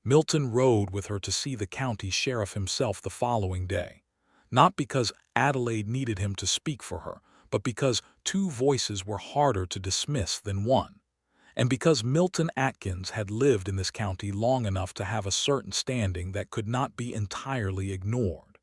Milton rode with her to see the county sheriff himself the following day, not because Adelaide needed him to speak for her, but because 2 voices were harder to dismiss than one, and because Milton Atkins had lived in this county long enough to have a certain standing that could not be entirely ignored.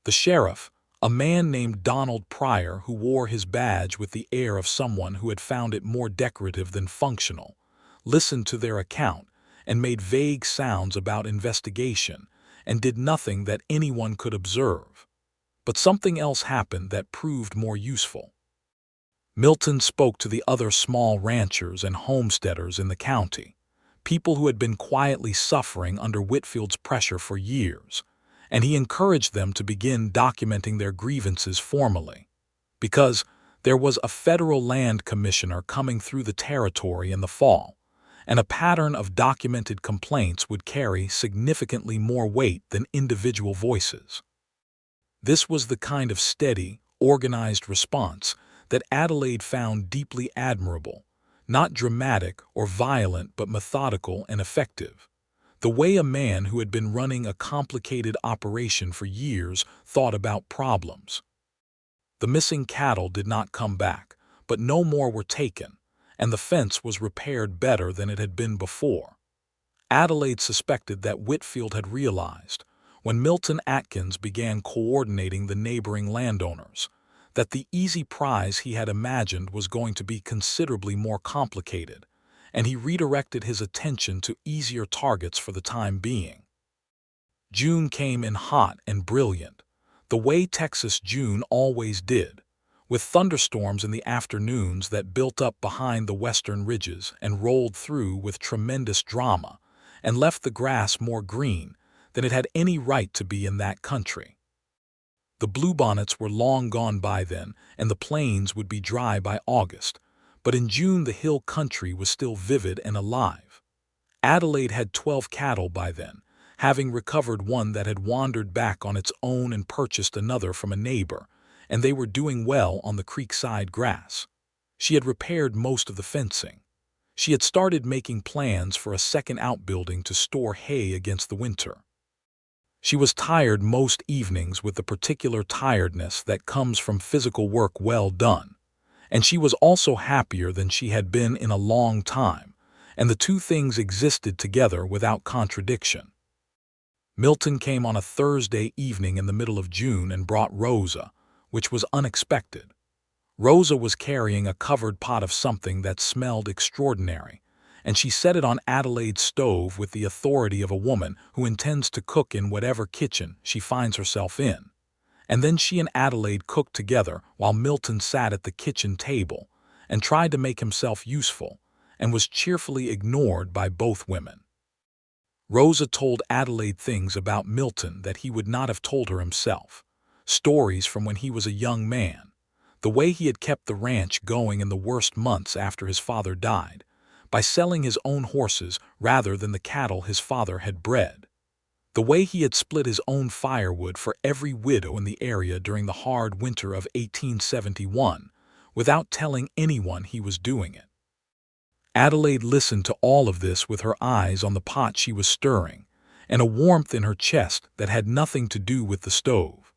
The sheriff, a man named Donald Pryor who wore his badge with the air of someone who had found it more decorative than functional, listened to their account and made vague sounds about investigation and did nothing that anyone could observe. But something else happened that proved more useful. Milton spoke to the other small ranchers and homesteaders in the county, people who had been quietly suffering under Whitfield's pressure for years, and he encouraged them to begin documenting their grievances formally, because there was a federal land commissioner coming through the territory in the fall, and a pattern of documented complaints would carry significantly more weight than individual voices. This was the kind of steady, organized response that Adelaide found deeply admirable, not dramatic or violent but methodical and effective, the way a man who had been running a complicated operation for years thought about problems. The missing cattle did not come back, but no more were taken, and the fence was repaired better than it had been before. Adelaide suspected that Whitfield had realized, when Milton Atkins began coordinating the neighboring landowners, that the easy prize he had imagined was going to be considerably more complicated, and he redirected his attention to easier targets for the time being. June came in hot and brilliant, the way Texas June always did, with thunderstorms in the afternoons that built up behind the western ridges and rolled through with tremendous drama and left the grass more green than it had any right to be in that country. The bluebonnets were long gone by then, and the plains would be dry by August, but in June the hill country was still vivid and alive. Adelaide had 12 cattle by then, having recovered one that had wandered back on its own and purchased another from a neighbor, and they were doing well on the creekside grass. She had repaired most of the fencing. She had started making plans for a second outbuilding to store hay against the winter. She was tired most evenings with the particular tiredness that comes from physical work well done, And she was also happier than she had been in a long time, and the two things existed together without contradiction. Milton came on a Thursday evening in the middle of June and brought Rosa, which was unexpected. Rosa was carrying a covered pot of something that smelled extraordinary, and she set it on Adelaide's stove with the authority of a woman who intends to cook in whatever kitchen she finds herself in. And then she and Adelaide cooked together while Milton sat at the kitchen table and tried to make himself useful, and was cheerfully ignored by both women. Rosa told Adelaide things about Milton that he would not have told her himself, stories from when he was a young man, the way he had kept the ranch going in the worst months after his father died, by selling his own horses rather than the cattle his father had bred, the way he had split his own firewood for every widow in the area during the hard winter of 1871 without telling anyone he was doing it. Adelaide listened to all of this with her eyes on the pot she was stirring, and a warmth in her chest that had nothing to do with the stove.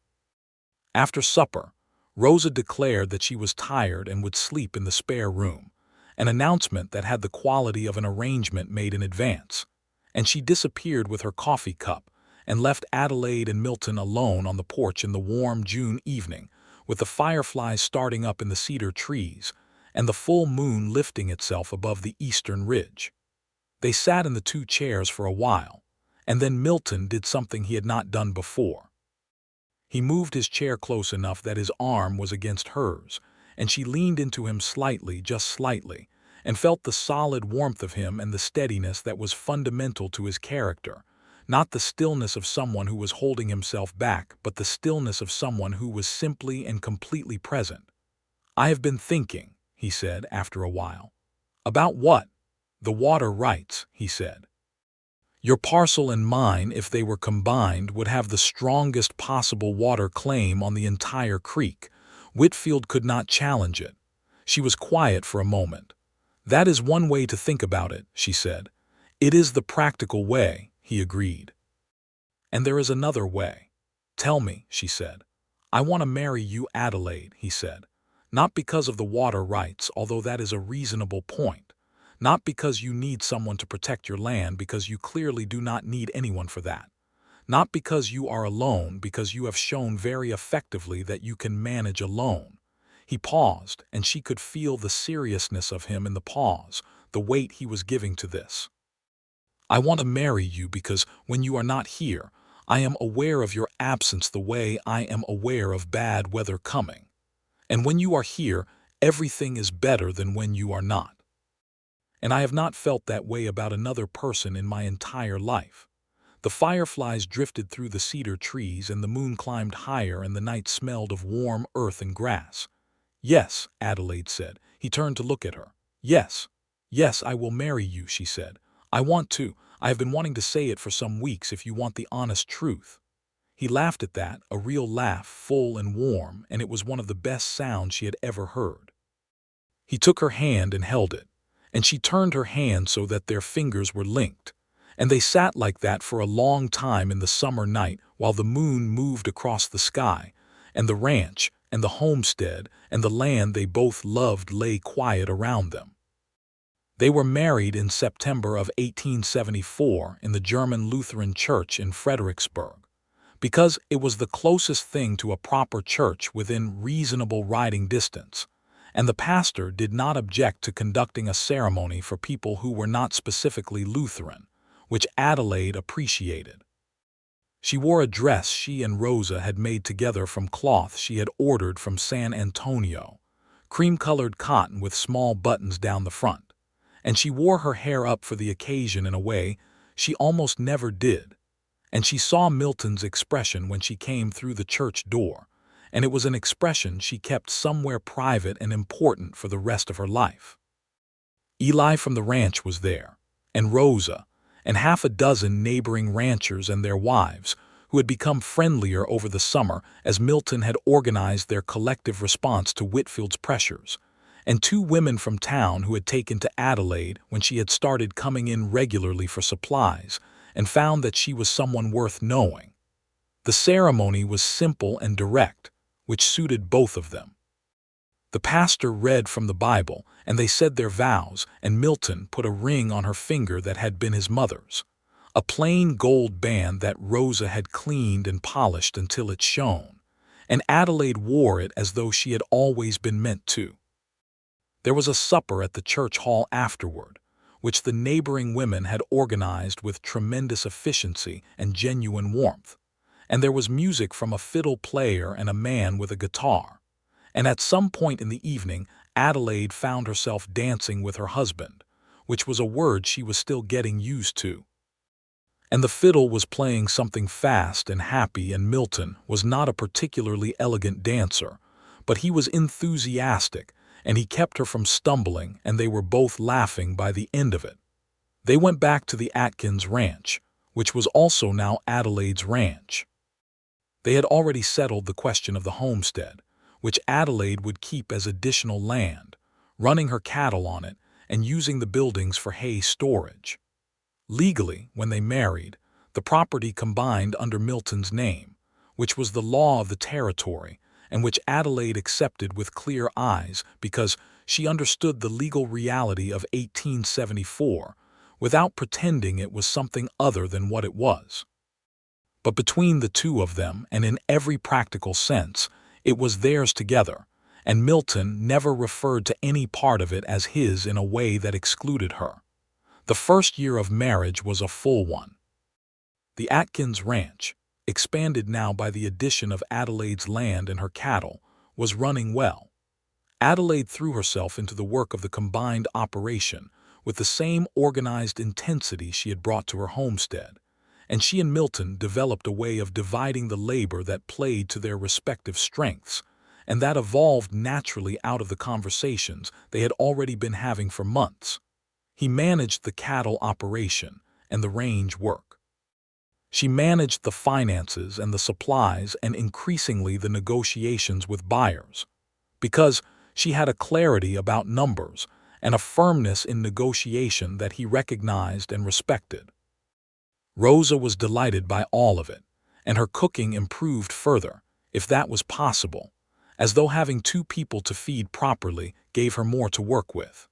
After supper, Rosa declared that she was tired and would sleep in the spare room, an announcement that had the quality of an arrangement made in advance, and she disappeared with her coffee cup and left Adelaide and Milton alone on the porch in the warm June evening, with the fireflies starting up in the cedar trees and the full moon lifting itself above the eastern ridge. They sat in the two chairs for a while, and then Milton did something he had not done before. He moved his chair close enough that his arm was against hers, and she leaned into him slightly, just slightly, and felt the solid warmth of him and the steadiness that was fundamental to his character, not the stillness of someone who was holding himself back, but the stillness of someone who was simply and completely present. "I have been thinking," he said after a while. "About what?" "The water rights," he said. "Your parcel and mine, if they were combined, would have the strongest possible water claim on the entire creek. Whitfield could not challenge it." She was quiet for a moment. "That is one way to think about it," she said. "It is the practical way," he agreed. "And there is another way." "Tell me," she said. "I want to marry you, Adelaide," he said. "Not because of the water rights, although that is a reasonable point. Not because you need someone to protect your land, because you clearly do not need anyone for that. Not because you are alone, because you have shown very effectively that you can manage alone." He paused, and she could feel the seriousness of him in the pause, the weight he was giving to this. "I want to marry you because when you are not here, I am aware of your absence the way I am aware of bad weather coming. And when you are here, everything is better than when you are not. And I have not felt that way about another person in my entire life." The fireflies drifted through the cedar trees, and the moon climbed higher, and the night smelled of warm earth and grass. "Yes," Adelaide said. He turned to look at her. "Yes, yes, I will marry you," she said. "I want to. I have been wanting to say it for some weeks, if you want the honest truth." He laughed at that, a real laugh, full and warm, and it was one of the best sounds she had ever heard. He took her hand and held it, and she turned her hand so that their fingers were linked, and they sat like that for a long time in the summer night while the moon moved across the sky, and the ranch and the homestead and the land they both loved lay quiet around them. They were married in September of 1874 in the German Lutheran Church in Fredericksburg, because it was the closest thing to a proper church within reasonable riding distance, and the pastor did not object to conducting a ceremony for people who were not specifically Lutheran, which Adelaide appreciated. She wore a dress she and Rosa had made together from cloth she had ordered from San Antonio, cream-colored cotton with small buttons down the front, and she wore her hair up for the occasion in a way she almost never did, and she saw Milton's expression when she came through the church door, and it was an expression she kept somewhere private and important for the rest of her life. Eli from the ranch was there, and Rosa, and half a dozen neighboring ranchers and their wives, who had become friendlier over the summer as Milton had organized their collective response to Whitfield's pressures, and two women from town who had taken to Adelaide when she had started coming in regularly for supplies and found that she was someone worth knowing. The ceremony was simple and direct, which suited both of them. The pastor read from the Bible, and they said their vows, and Milton put a ring on her finger that had been his mother's, a plain gold band that Rosa had cleaned and polished until it shone, and Adelaide wore it as though she had always been meant to. There was a supper at the church hall afterward, which the neighboring women had organized with tremendous efficiency and genuine warmth, and there was music from a fiddle player and a man with a guitar, and at some point in the evening Adelaide found herself dancing with her husband, which was a word she was still getting used to. And the fiddle was playing something fast and happy, and Milton was not a particularly elegant dancer, but he was enthusiastic, and he kept her from stumbling, and they were both laughing by the end of it. They went back to the Atkins ranch, which was also now Adelaide's ranch. They had already settled the question of the homestead, which Adelaide would keep as additional land, running her cattle on it and using the buildings for hay storage. Legally, when they married, the property combined under Milton's name, which was the law of the territory, and which Adelaide accepted with clear eyes because she understood the legal reality of 1874 without pretending it was something other than what it was. But between the two of them, and in every practical sense, it was theirs together, and Milton never referred to any part of it as his in a way that excluded her. The first year of marriage was a full one. The Atkins ranch, expanded now by the addition of Adelaide's land and her cattle, was running well. Adelaide threw herself into the work of the combined operation with the same organized intensity she had brought to her homestead, and she and Milton developed a way of dividing the labor that played to their respective strengths, and that evolved naturally out of the conversations they had already been having for months. He managed the cattle operation and the range work. She managed the finances and the supplies and increasingly the negotiations with buyers, because she had a clarity about numbers and a firmness in negotiation that he recognized and respected. Rosa was delighted by all of it, and her cooking improved further, if that was possible, as though having two people to feed properly gave her more to work with.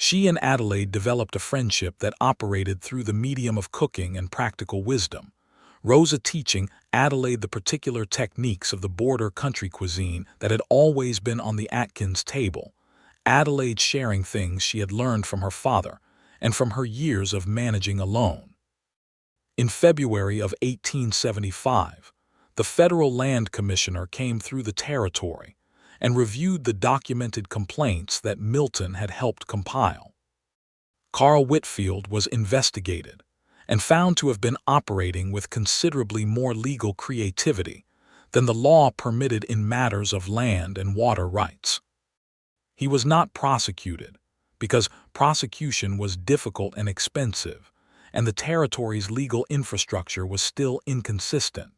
She and Adelaide developed a friendship that operated through the medium of cooking and practical wisdom, Rosa teaching Adelaide the particular techniques of the border country cuisine that had always been on the Atkins table, Adelaide sharing things she had learned from her father and from her years of managing alone. In February of 1875, the Federal Land Commissioner came through the territory and reviewed the documented complaints that Milton had helped compile. Carl Whitfield was investigated and found to have been operating with considerably more legal creativity than the law permitted in matters of land and water rights. He was not prosecuted because prosecution was difficult and expensive, and the territory's legal infrastructure was still inconsistent.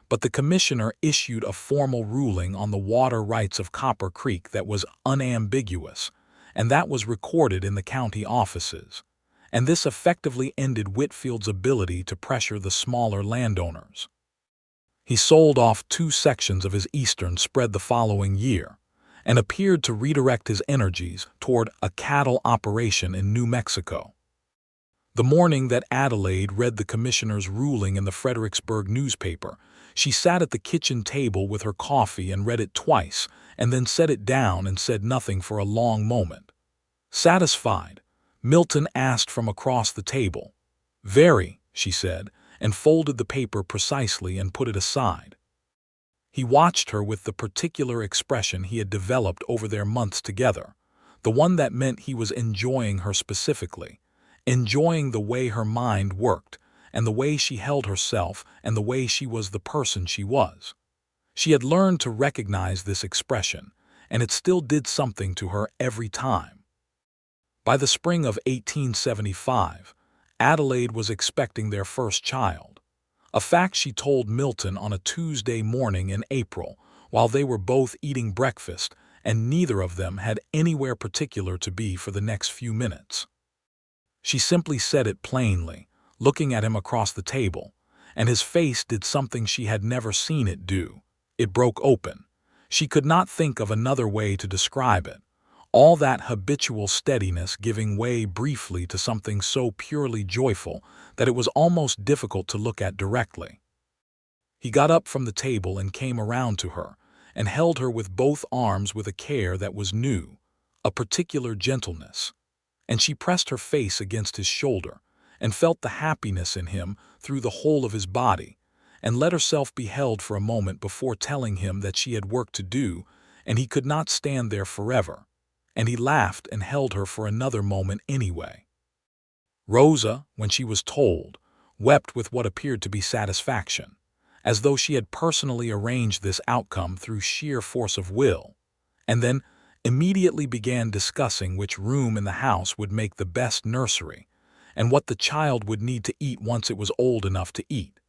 But the commissioner issued a formal ruling on the water rights of Copper Creek that was unambiguous, and that was recorded in the county offices, and this effectively ended Whitfield's ability to pressure the smaller landowners. He sold off 2 sections of his eastern spread the following year, and appeared to redirect his energies toward a cattle operation in New Mexico. The morning that Adelaide read the commissioner's ruling in the Fredericksburg newspaper, she sat at the kitchen table with her coffee and read it twice, and then set it down and said nothing for a long moment. Satisfied, Milton asked from across the table. "Very," she said, and folded the paper precisely and put it aside. He watched her with the particular expression he had developed over their months together, the one that meant he was enjoying her specifically, enjoying the way her mind worked, and the way she held herself, and the way she was the person she was. She had learned to recognize this expression, and it still did something to her every time. By the spring of 1875, Adelaide was expecting their first child, a fact she told Milton on a Tuesday morning in April while they were both eating breakfast and neither of them had anywhere particular to be for the next few minutes. She simply said it plainly, looking at him across the table, and his face did something she had never seen it do. It broke open. She could not think of another way to describe it, all that habitual steadiness giving way briefly to something so purely joyful that it was almost difficult to look at directly. He got up from the table and came around to her, and held her with both arms with a care that was new, a particular gentleness. And she pressed her face against his shoulder, and felt the happiness in him through the whole of his body, and let herself be held for a moment before telling him that she had work to do, and he could not stand there forever. And he laughed and held her for another moment anyway. Rosa, when she was told, wept with what appeared to be satisfaction, as though she had personally arranged this outcome through sheer force of will, and then immediately began discussing which room in the house would make the best nursery, and what the child would need to eat once it was old enough to eat,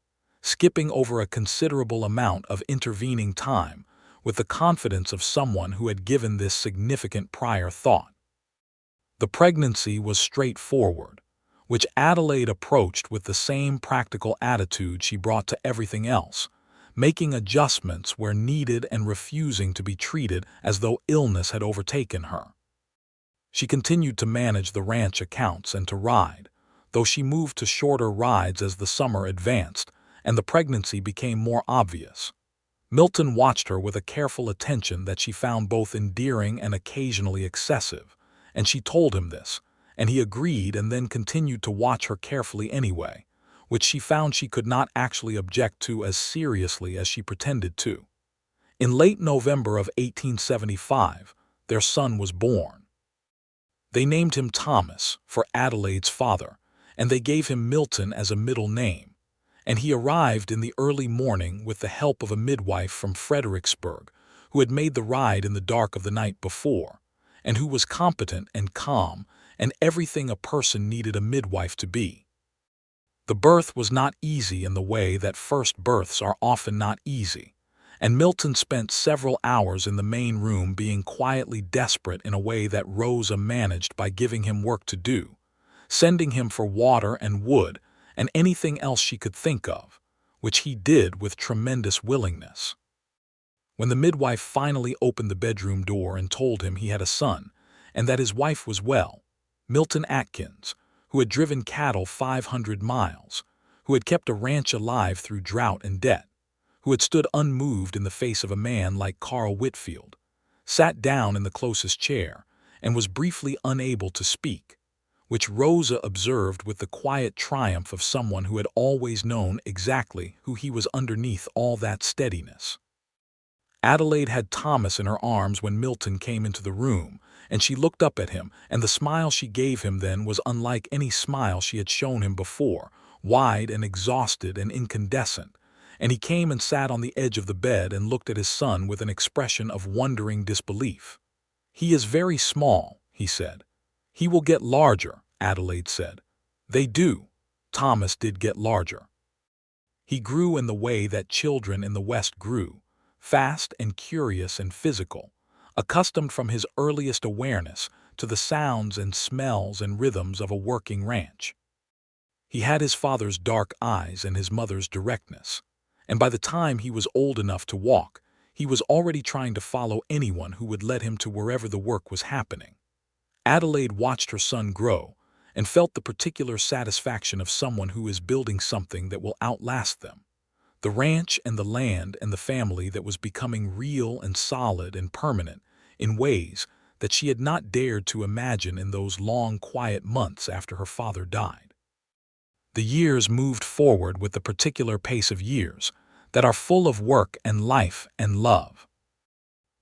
skipping over a considerable amount of intervening time with the confidence of someone who had given this significant prior thought. The pregnancy was straightforward, which Adelaide approached with the same practical attitude she brought to everything else, making adjustments where needed and refusing to be treated as though illness had overtaken her. She continued to manage the ranch accounts and to ride, though she moved to shorter rides as the summer advanced and the pregnancy became more obvious. Milton watched her with a careful attention that she found both endearing and occasionally excessive, and she told him this, and he agreed and then continued to watch her carefully anyway, which she found she could not actually object to as seriously as she pretended to. In late November of 1875, their son was born. They named him Thomas, for Adelaide's father, and they gave him Milton as a middle name, and he arrived in the early morning with the help of a midwife from Fredericksburg, who had made the ride in the dark of the night before, and who was competent and calm, and everything a person needed a midwife to be. The birth was not easy in the way that first births are often not easy, and Milton spent several hours in the main room being quietly desperate in a way that Rosa managed by giving him work to do, sending him for water and wood and anything else she could think of, which he did with tremendous willingness. When the midwife finally opened the bedroom door and told him he had a son and that his wife was well, Milton Atkins, who had driven cattle 500 miles, who had kept a ranch alive through drought and debt, who had stood unmoved in the face of a man like Carl Whitfield, sat down in the closest chair and was briefly unable to speak, which Rosa observed with the quiet triumph of someone who had always known exactly who he was underneath all that steadiness. Adelaide had Thomas in her arms when Milton came into the room, and she looked up at him, and the smile she gave him then was unlike any smile she had shown him before, wide and exhausted and incandescent, and he came and sat on the edge of the bed and looked at his son with an expression of wondering disbelief. "He is very small," he said. "He will get larger," Adelaide said. "They do." Thomas did get larger. He grew in the way that children in the West grew, fast and curious and physical, accustomed from his earliest awareness to the sounds and smells and rhythms of a working ranch. He had his father's dark eyes and his mother's directness, and by the time he was old enough to walk, he was already trying to follow anyone who would let him to wherever the work was happening. Adelaide watched her son grow and felt the particular satisfaction of someone who is building something that will outlast them. The ranch and the land and the family that was becoming real and solid and permanent in ways that she had not dared to imagine in those long, quiet months after her father died. The years moved forward with the particular pace of years that are full of work and life and love.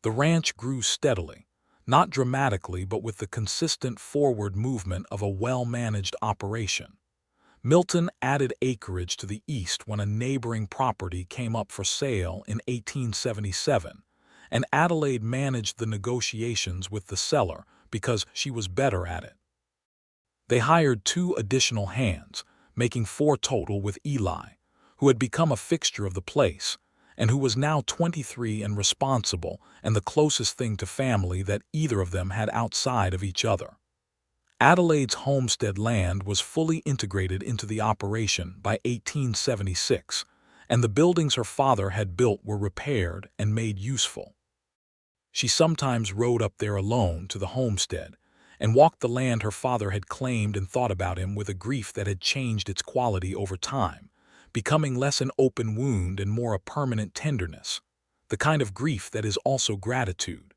The ranch grew steadily, not dramatically but with the consistent forward movement of a well-managed operation. Milton added acreage to the east when a neighboring property came up for sale in 1877, and Adelaide managed the negotiations with the seller because she was better at it. They hired 2 additional hands, making 4 total with Eli, who had become a fixture of the place, and who was now 23 and responsible and the closest thing to family that either of them had outside of each other. Adelaide's homestead land was fully integrated into the operation by 1876, and the buildings her father had built were repaired and made useful. She sometimes rode up there alone to the homestead and walked the land her father had claimed and thought about him with a grief that had changed its quality over time, becoming less an open wound and more a permanent tenderness, the kind of grief that is also gratitude.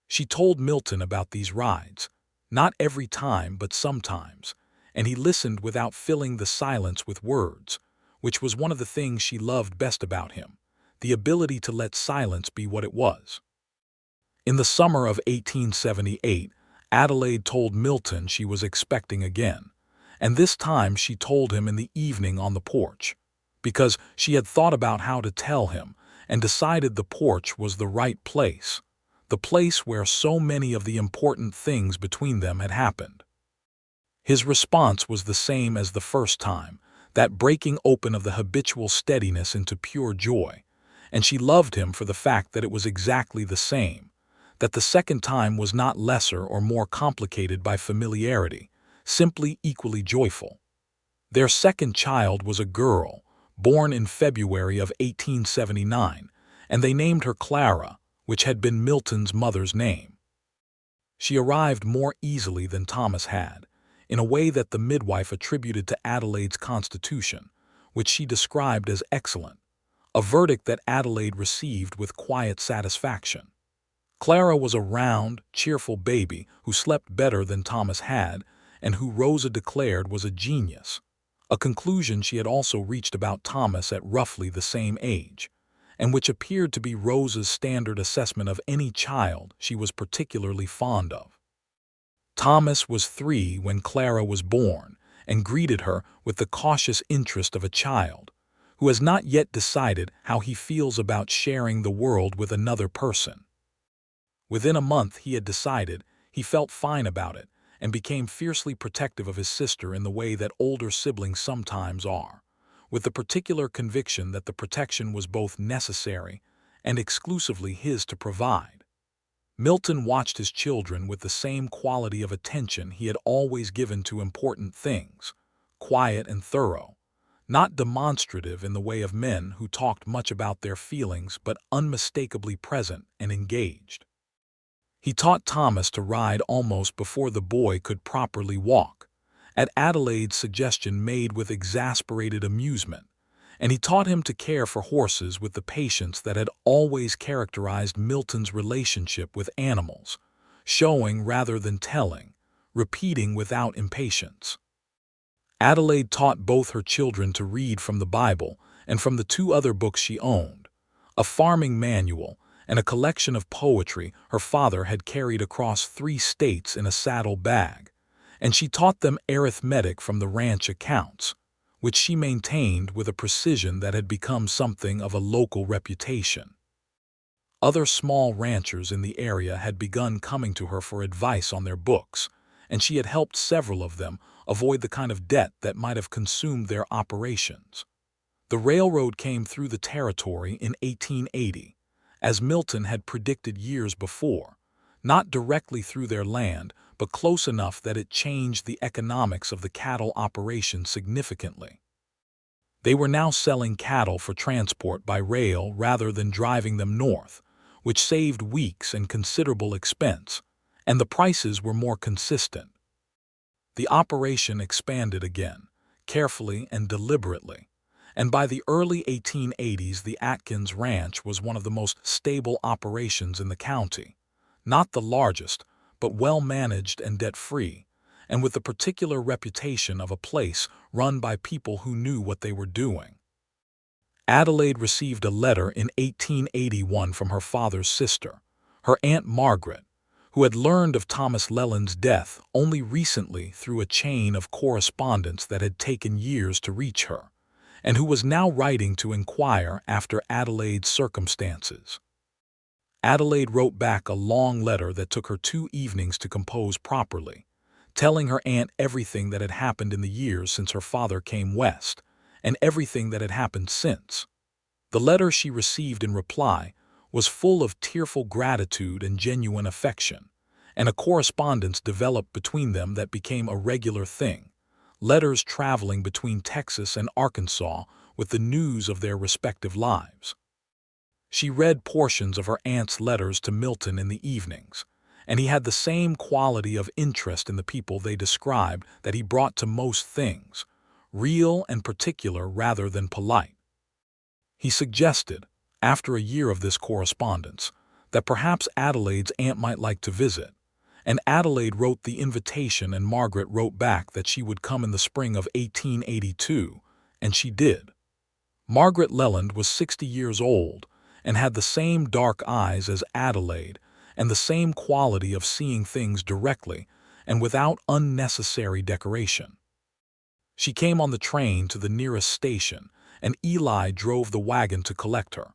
She told Milton about these rides, not every time but sometimes, and he listened without filling the silence with words, which was one of the things she loved best about him, the ability to let silence be what it was. In the summer of 1878, Adelaide told Milton she was expecting again, and this time she told him in the evening on the porch, because she had thought about how to tell him and decided the porch was the right place, the place where so many of the important things between them had happened. His response was the same as the first time, that breaking open of the habitual steadiness into pure joy, and she loved him for the fact that it was exactly the same, that the second time was not lesser or more complicated by familiarity, simply equally joyful. Their second child was a girl, born in February of 1879, and they named her Clara, which had been Milton's mother's name. She arrived more easily than Thomas had, in a way that the midwife attributed to Adelaide's constitution, which she described as excellent, a verdict that Adelaide received with quiet satisfaction. Clara was a round, cheerful baby who slept better than Thomas had, and who Rosa declared was a genius, a conclusion she had also reached about Thomas at roughly the same age, and which appeared to be Rosa's standard assessment of any child she was particularly fond of. Thomas was 3 when Clara was born, and greeted her with the cautious interest of a child, who has not yet decided how he feels about sharing the world with another person. Within a month he had decided, he felt fine about it, and became fiercely protective of his sister in the way that older siblings sometimes are, with the particular conviction that the protection was both necessary and exclusively his to provide. Milton watched his children with the same quality of attention he had always given to important things, quiet and thorough, not demonstrative in the way of men who talked much about their feelings but unmistakably present and engaged. He taught Thomas to ride almost before the boy could properly walk, at Adelaide's suggestion made with exasperated amusement, and he taught him to care for horses with the patience that had always characterized Milton's relationship with animals, showing rather than telling, repeating without impatience. Adelaide taught both her children to read from the Bible and from the 2 other books she owned, a farming manual and a collection of poetry her father had carried across 3 states in a saddle bag, and she taught them arithmetic from the ranch accounts, which she maintained with a precision that had become something of a local reputation. Other small ranchers in the area had begun coming to her for advice on their books, and she had helped several of them avoid the kind of debt that might have consumed their operations. The railroad came through the territory in 1880, as Milton had predicted years before, not directly through their land, but close enough that it changed the economics of the cattle operation significantly. They were now selling cattle for transport by rail rather than driving them north, which saved weeks and considerable expense, and the prices were more consistent. The operation expanded again, carefully and deliberately, and by the early 1880s the Atkins Ranch was one of the most stable operations in the county, not the largest, but well-managed and debt-free, and with the particular reputation of a place run by people who knew what they were doing. Adelaide received a letter in 1881 from her father's sister, her Aunt Margaret, who had learned of Thomas Leland's death only recently through a chain of correspondence that had taken years to reach her, and who was now writing to inquire after Adelaide's circumstances. Adelaide wrote back a long letter that took her 2 evenings to compose properly, telling her aunt everything that had happened in the years since her father came west, and everything that had happened since. The letter she received in reply was full of tearful gratitude and genuine affection, and a correspondence developed between them that became a regular thing, letters traveling between Texas and Arkansas with the news of their respective lives. She read portions of her aunt's letters to Milton in the evenings, and he had the same quality of interest in the people they described that he brought to most things, real and particular rather than polite. He suggested, after a year of this correspondence, that perhaps Adelaide's aunt might like to visit, and Adelaide wrote the invitation and Margaret wrote back that she would come in the spring of 1882, and she did. Margaret Leland was 60 years old and had the same dark eyes as Adelaide and the same quality of seeing things directly and without unnecessary decoration. She came on the train to the nearest station, and Eli drove the wagon to collect her,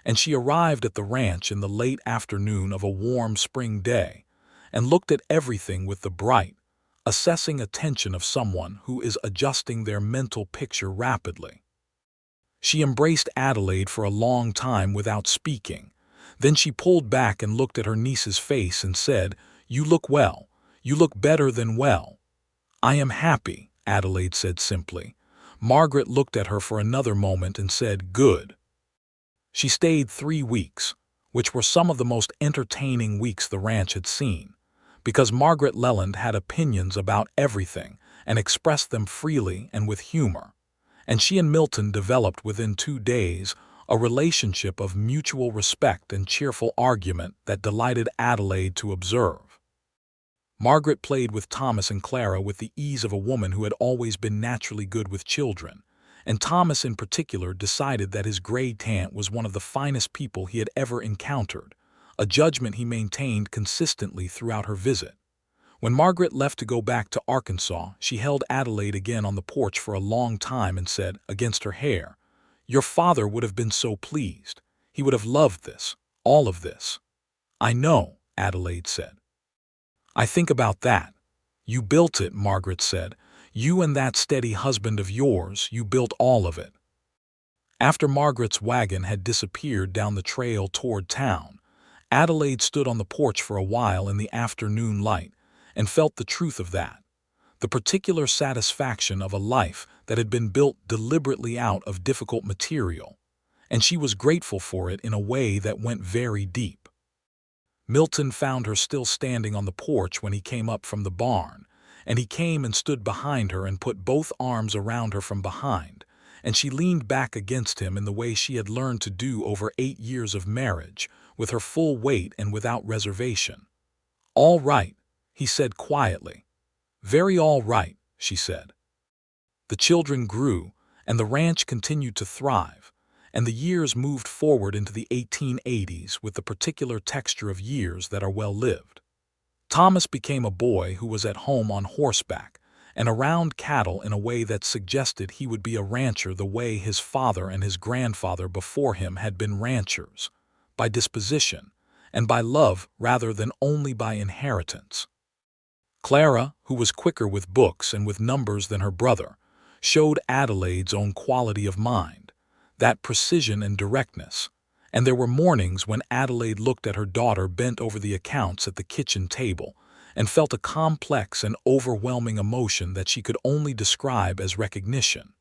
and she arrived at the ranch in the late afternoon of a warm spring day and looked at everything with the bright, assessing attention of someone who is adjusting their mental picture rapidly. She embraced Adelaide for a long time without speaking. Then she pulled back and looked at her niece's face and said, "You look well. You look better than well." "I am happy," Adelaide said simply. Margaret looked at her for another moment and said, "Good." She stayed 3 weeks, which were some of the most entertaining weeks the ranch had seen, because Margaret Leland had opinions about everything and expressed them freely and with humor, and she and Milton developed within 2 days a relationship of mutual respect and cheerful argument that delighted Adelaide to observe. Margaret played with Thomas and Clara with the ease of a woman who had always been naturally good with children, and Thomas in particular decided that his great-aunt was one of the finest people he had ever encountered, a judgment he maintained consistently throughout her visit. When Margaret left to go back to Arkansas, she held Adelaide again on the porch for a long time and said, against her hair, "Your father would have been so pleased. He would have loved this, all of this." "I know," Adelaide said. "I think about that. You built it," Margaret said. "You and that steady husband of yours, you built all of it." After Margaret's wagon had disappeared down the trail toward town, Adelaide stood on the porch for a while in the afternoon light and felt the truth of that, the particular satisfaction of a life that had been built deliberately out of difficult material, and she was grateful for it in a way that went very deep. Milton found her still standing on the porch when he came up from the barn, and he came and stood behind her and put both arms around her from behind, and she leaned back against him in the way she had learned to do over 8 years of marriage, with her full weight and without reservation. "All right," he said quietly. "Very all right," she said. The children grew, and the ranch continued to thrive, and the years moved forward into the 1880s with the particular texture of years that are well-lived. Thomas became a boy who was at home on horseback and around cattle in a way that suggested he would be a rancher the way his father and his grandfather before him had been ranchers, by disposition and by love rather than only by inheritance. Clara, who was quicker with books and with numbers than her brother, showed Adelaide's own quality of mind, that precision and directness, and there were mornings when Adelaide looked at her daughter bent over the accounts at the kitchen table and felt a complex and overwhelming emotion that she could only describe as recognition.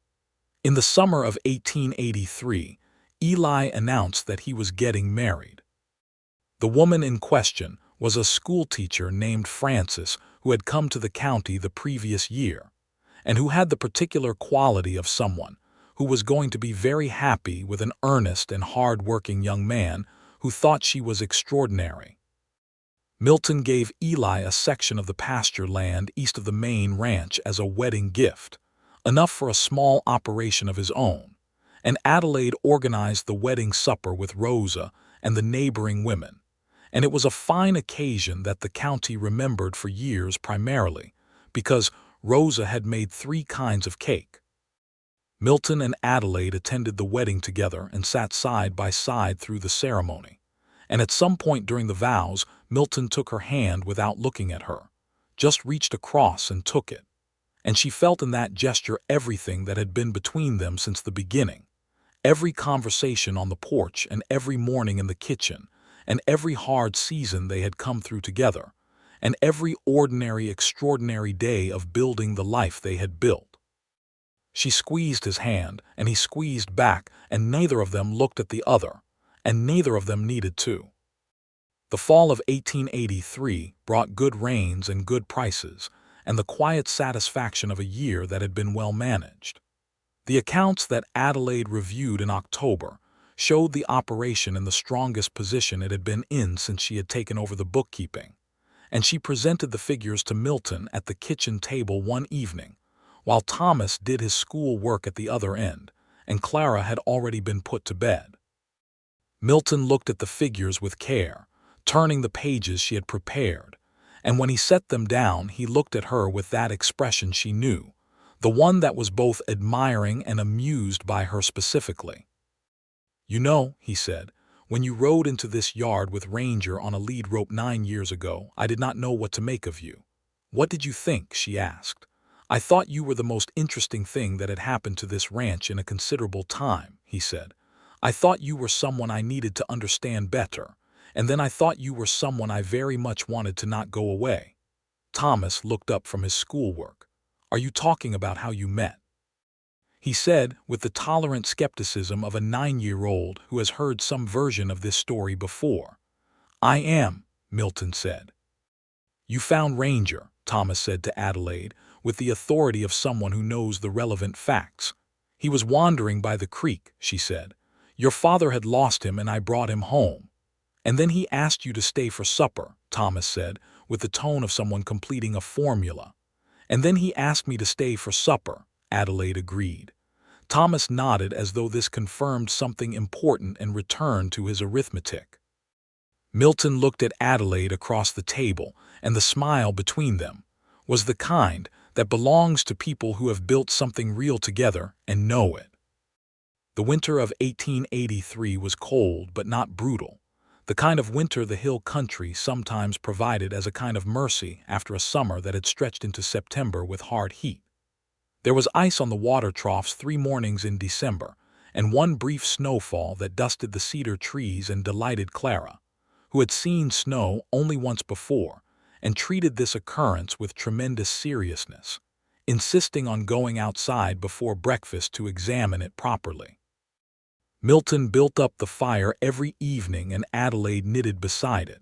In the summer of 1883, Eli announced that he was getting married. The woman in question was a schoolteacher named Frances who had come to the county the previous year, and who had the particular quality of someone who was going to be very happy with an earnest and hard-working young man who thought she was extraordinary. Milton gave Eli a section of the pasture land east of the main ranch as a wedding gift, enough for a small operation of his own, and Adelaide organized the wedding supper with Rosa and the neighboring women, and it was a fine occasion that the county remembered for years primarily because Rosa had made 3 kinds of cake. Milton and Adelaide attended the wedding together and sat side by side through the ceremony, and at some point during the vows, Milton took her hand without looking at her, just reached across and took it, and she felt in that gesture everything that had been between them since the beginning, every conversation on the porch and every morning in the kitchen, and every hard season they had come through together, and every ordinary, extraordinary day of building the life they had built. She squeezed his hand, and he squeezed back, and neither of them looked at the other, and neither of them needed to. The fall of 1883 brought good rains and good prices, and the quiet satisfaction of a year that had been well managed. The accounts that Adelaide reviewed in October showed the operation in the strongest position it had been in since she had taken over the bookkeeping, and she presented the figures to Milton at the kitchen table one evening, while Thomas did his school work at the other end, and Clara had already been put to bed. Milton looked at the figures with care, turning the pages she had prepared, and when he set them down he looked at her with that expression she knew, the one that was both admiring and amused by her specifically. "You know," he said, "when you rode into this yard with Ranger on a lead rope 9 years ago, I did not know what to make of you." "What did you think?" she asked. "I thought you were the most interesting thing that had happened to this ranch in a considerable time," he said. "I thought you were someone I needed to understand better, and then I thought you were someone I very much wanted to not go away." Thomas looked up from his schoolwork. "Are you talking about how you met?" he said, with the tolerant skepticism of a 9-year-old who has heard some version of this story before. "I am," Milton said. "You found Ranger," Thomas said to Adelaide, with the authority of someone who knows the relevant facts. "He was wandering by the creek," she said. "Your father had lost him and I brought him home." "And then he asked you to stay for supper," Thomas said, with the tone of someone completing a formula. "And then he asked me to stay for supper," Adelaide agreed. Thomas nodded as though this confirmed something important and returned to his arithmetic. Milton looked at Adelaide across the table, and the smile between them was the kind that belongs to people who have built something real together and know it. The winter of 1883 was cold but not brutal, the kind of winter the hill country sometimes provided as a kind of mercy after a summer that had stretched into September with hard heat. There was ice on the water troughs 3 mornings in December, and one brief snowfall that dusted the cedar trees and delighted Clara, who had seen snow only once before, and treated this occurrence with tremendous seriousness, insisting on going outside before breakfast to examine it properly. Milton built up the fire every evening and Adelaide knitted beside it,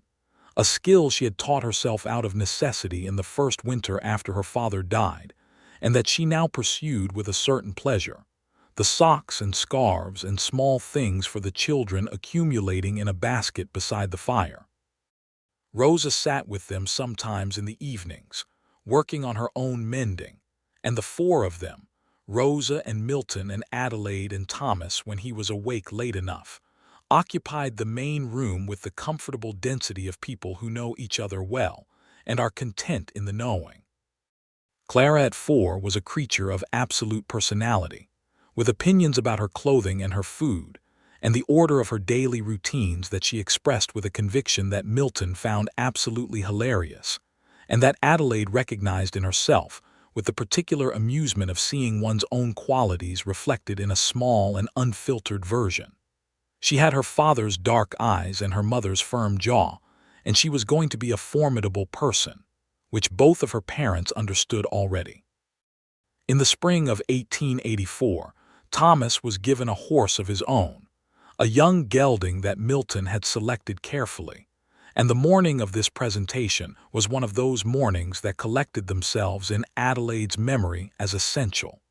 a skill she had taught herself out of necessity in the first winter after her father died, and that she now pursued with a certain pleasure, the socks and scarves and small things for the children accumulating in a basket beside the fire. Rosa sat with them sometimes in the evenings, working on her own mending, and the 4 of them, Rosa and Milton and Adelaide and Thomas when he was awake late enough, occupied the main room with the comfortable density of people who know each other well and are content in the knowing. Clara at 4 was a creature of absolute personality, with opinions about her clothing and her food, and the order of her daily routines that she expressed with a conviction that Milton found absolutely hilarious, and that Adelaide recognized in herself, with the particular amusement of seeing one's own qualities reflected in a small and unfiltered version. She had her father's dark eyes and her mother's firm jaw, and she was going to be a formidable person, which both of her parents understood already. In the spring of 1884, Thomas was given a horse of his own, a young gelding that Milton had selected carefully, and the morning of this presentation was one of those mornings that collected themselves in Adelaide's memory as essential.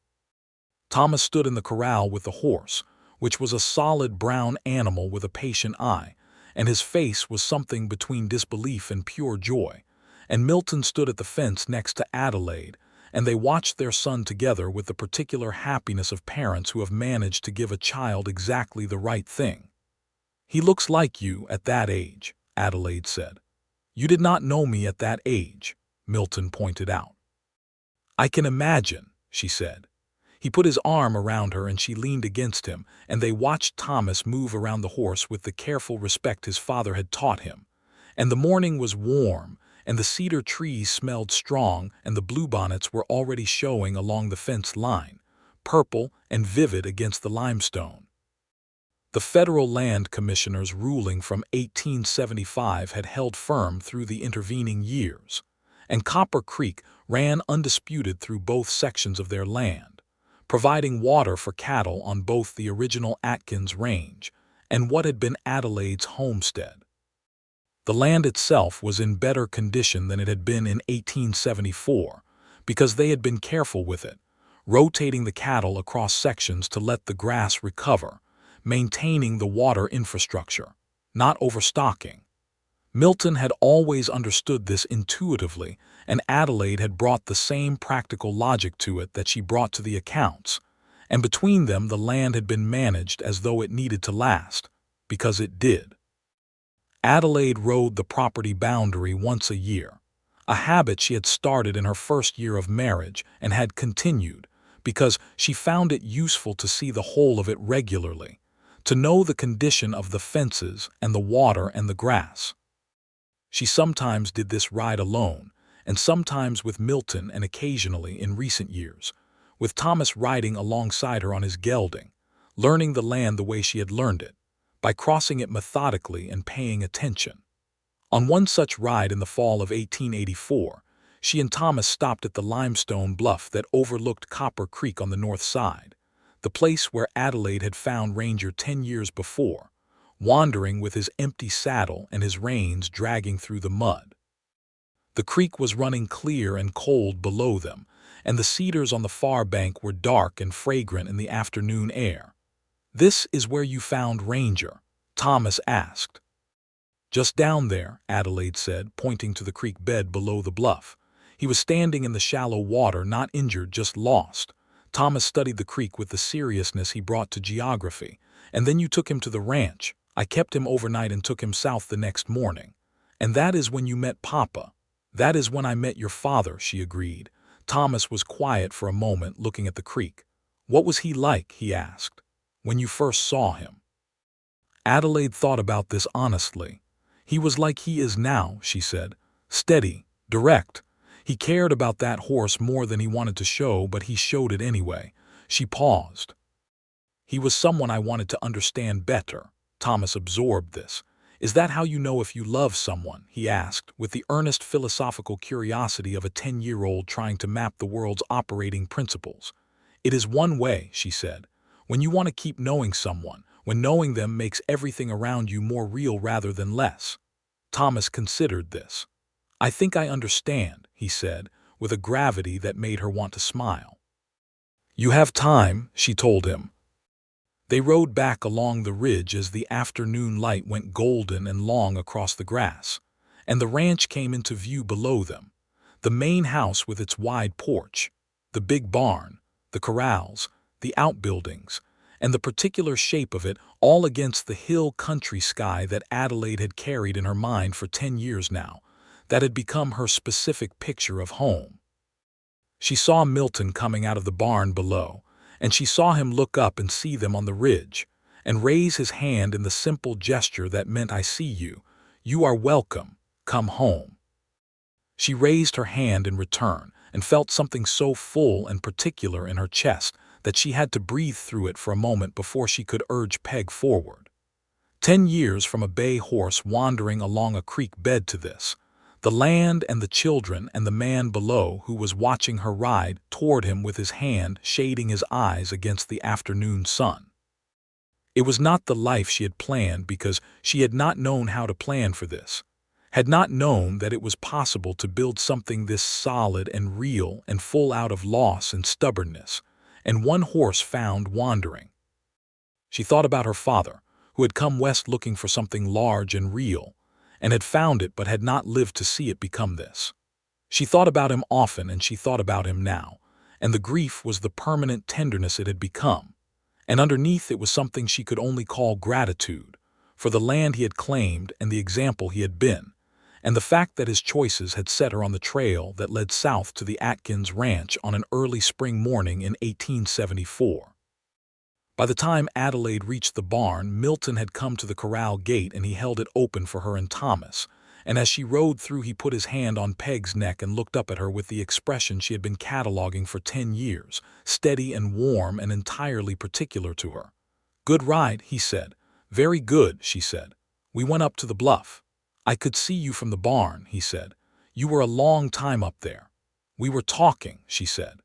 Thomas stood in the corral with the horse, which was a solid brown animal with a patient eye, and his face was something between disbelief and pure joy, and Milton stood at the fence next to Adelaide, and they watched their son together with the particular happiness of parents who have managed to give a child exactly the right thing. "He looks like you at that age," Adelaide said. "You did not know me at that age," Milton pointed out. "I can imagine," she said. He put his arm around her and she leaned against him, and they watched Thomas move around the horse with the careful respect his father had taught him. And the morning was warm, and the cedar trees smelled strong, and the bluebonnets were already showing along the fence line, purple and vivid against the limestone. The federal land commissioners' ruling from 1875 had held firm through the intervening years, and Copper Creek ran undisputed through both sections of their land, providing water for cattle on both the original Atkins Range and what had been Adelaide's homestead. The land itself was in better condition than it had been in 1874, because they had been careful with it, rotating the cattle across sections to let the grass recover, maintaining the water infrastructure, not overstocking. Milton had always understood this intuitively, and Adelaide had brought the same practical logic to it that she brought to the accounts, and between them the land had been managed as though it needed to last, because it did. Adelaide rode the property boundary once a year, a habit she had started in her first year of marriage and had continued, because she found it useful to see the whole of it regularly, to know the condition of the fences and the water and the grass. She sometimes did this ride alone, and sometimes with Milton, and occasionally, in recent years, with Thomas riding alongside her on his gelding, learning the land the way she had learned it, by crossing it methodically and paying attention. On one such ride in the fall of 1884, she and Thomas stopped at the limestone bluff that overlooked Copper Creek on the north side, the place where Adelaide had found Ranger 10 years before, wandering with his empty saddle and his reins dragging through the mud. The creek was running clear and cold below them, and the cedars on the far bank were dark and fragrant in the afternoon air. "This is where you found Ranger?" Thomas asked. "Just down there," Adelaide said, pointing to the creek bed below the bluff. "He was standing in the shallow water, not injured, just lost." Thomas studied the creek with the seriousness he brought to geography. "And then you took him to the ranch. I kept him overnight and took him south the next morning." "And that is when you met Papa." "That is when I met your father," she agreed. Thomas was quiet for a moment, looking at the creek. "What was he like?" he asked, "when you first saw him?" Adelaide thought about this honestly. "He was like he is now," she said. "Steady, direct. He cared about that horse more than he wanted to show, but he showed it anyway." She paused. "He was someone I wanted to understand better." Thomas absorbed this. "Is that how you know if you love someone?" he asked, with the earnest philosophical curiosity of a 10-year-old trying to map the world's operating principles. "It is one way," she said. "When you want to keep knowing someone, when knowing them makes everything around you more real rather than less." Thomas considered this. "I think I understand," he said, with a gravity that made her want to smile. "You have time," she told him. They rode back along the ridge as the afternoon light went golden and long across the grass, and the ranch came into view below them. The main house with its wide porch, the big barn, the corrals, the outbuildings, and the particular shape of it, all against the hill country sky that Adelaide had carried in her mind for 10 years now, that had become her specific picture of home. She saw Milton coming out of the barn below, and she saw him look up and see them on the ridge, and raise his hand in the simple gesture that meant, "I see you. You are welcome. Come home." She raised her hand in return, and felt something so full and particular in her chest that she had to breathe through it for a moment before she could urge Peg forward. 10 years from a bay horse wandering along a creek bed to this, the land and the children and the man below who was watching her ride toward him with his hand shading his eyes against the afternoon sun. It was not the life she had planned, because she had not known how to plan for this, had not known that it was possible to build something this solid and real and full out of loss and stubbornness, and one horse found wandering. She thought about her father, who had come west looking for something large and real, and had found it but had not lived to see it become this. She thought about him often, and she thought about him now, and the grief was the permanent tenderness it had become, and underneath it was something she could only call gratitude, for the land he had claimed and the example he had been, and the fact that his choices had set her on the trail that led south to the Atkins ranch on an early spring morning in 1874. By the time Adelaide reached the barn, Milton had come to the corral gate, and he held it open for her and Thomas, and as she rode through he put his hand on Peg's neck and looked up at her with the expression she had been cataloging for 10 years, steady and warm and entirely particular to her. "Good ride," he said. "Very good," she said. "We went up to the bluff." "I could see you from the barn," he said. "You were a long time up there." "We were talking," she said.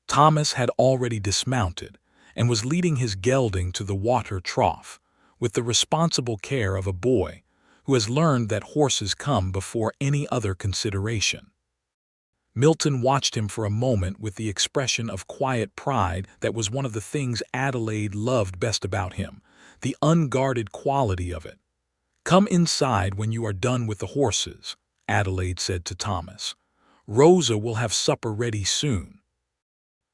Thomas had already dismounted, and was leading his gelding to the water trough, with the responsible care of a boy who has learned that horses come before any other consideration. Milton watched him for a moment with the expression of quiet pride that was one of the things Adelaide loved best about him, the unguarded quality of it. "Come inside when you are done with the horses," Adelaide said to Thomas. "Rosa will have supper ready soon."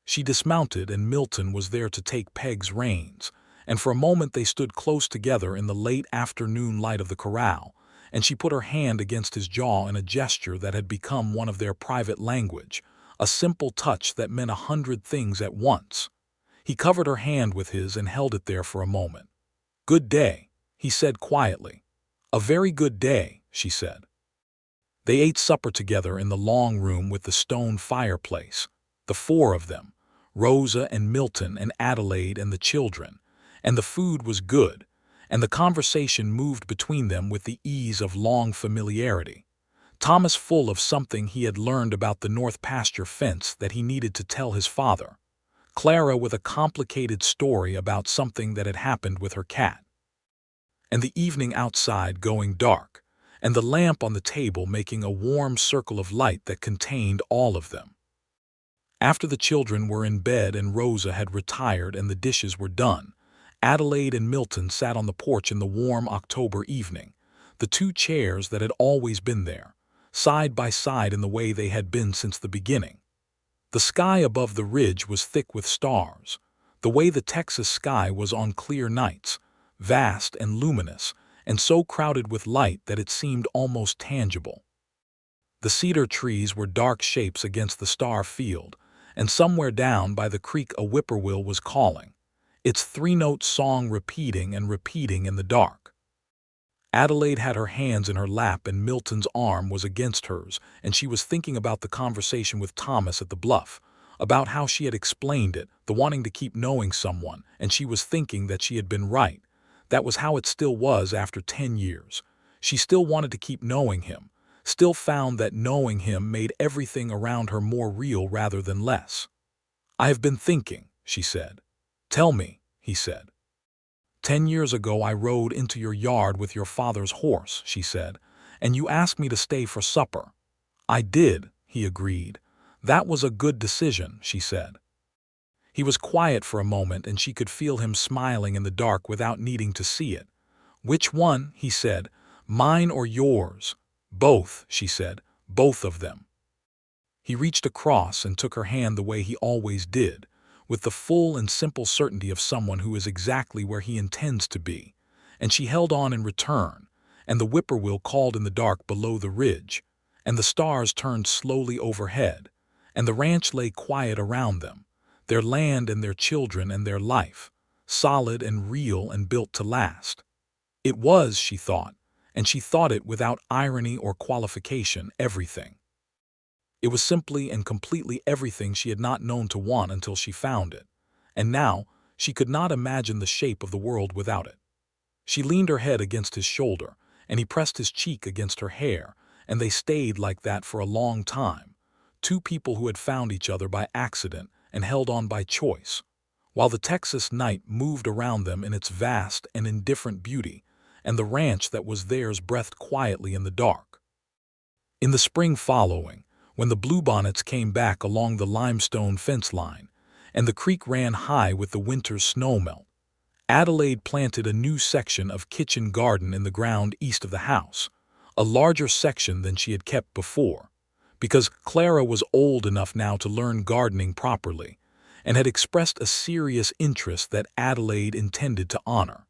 She dismounted, and Milton was there to take Peg's reins, and for a moment they stood close together in the late afternoon light of the corral, and she put her hand against his jaw in a gesture that had become one of their private language, a simple touch that meant 100 things at once. He covered her hand with his and held it there for a moment. "Good day," he said quietly. "A very good day," she said. They ate supper together in the long room with the stone fireplace, the four of them, Rosa and Milton and Adelaide and the children, and the food was good, and the conversation moved between them with the ease of long familiarity. Thomas full of something he had learned about the north pasture fence that he needed to tell his father, Clara with a complicated story about something that had happened with her cat, and the evening outside going dark, and the lamp on the table making a warm circle of light that contained all of them. After the children were in bed and Rosa had retired and the dishes were done, Adelaide and Milton sat on the porch in the warm October evening, the two chairs that had always been there, side by side in the way they had been since the beginning. The sky above the ridge was thick with stars, the way the Texas sky was on clear nights, vast and luminous, and so crowded with light that it seemed almost tangible. The cedar trees were dark shapes against the star field, and somewhere down by the creek a whippoorwill was calling, its three-note song repeating and repeating in the dark. Adelaide had her hands in her lap and Milton's arm was against hers, and she was thinking about the conversation with Thomas at the bluff, about how she had explained it, the wanting to keep knowing someone, and she was thinking that she had been right. That was how it still was after 10 years. She still wanted to keep knowing him, still found that knowing him made everything around her more real rather than less. "I have been thinking," she said. "Tell me," he said. 10 years ago I rode into your yard with your father's horse," she said, "and you asked me to stay for supper." "I did," he agreed. "That was a good decision," she said. He was quiet for a moment and she could feel him smiling in the dark without needing to see it. "Which one?" he said. "Mine or yours?" "Both," she said. "Both of them." He reached across and took her hand the way he always did, with the full and simple certainty of someone who is exactly where he intends to be, and she held on in return, and the whippoorwill called in the dark below the ridge, and the stars turned slowly overhead, and the ranch lay quiet around them, their land and their children and their life, solid and real and built to last. It was, she thought, and she thought it without irony or qualification, everything. It was simply and completely everything she had not known to want until she found it, and now she could not imagine the shape of the world without it. She leaned her head against his shoulder, and he pressed his cheek against her hair, and they stayed like that for a long time, two people who had found each other by accident and held on by choice, while the Texas night moved around them in its vast and indifferent beauty, and the ranch that was theirs breathed quietly in the dark. In the spring following, when the bluebonnets came back along the limestone fence line, and the creek ran high with the winter's snowmelt, Adelaide planted a new section of kitchen garden in the ground east of the house, a larger section than she had kept before, because Clara was old enough now to learn gardening properly, and had expressed a serious interest that Adelaide intended to honor.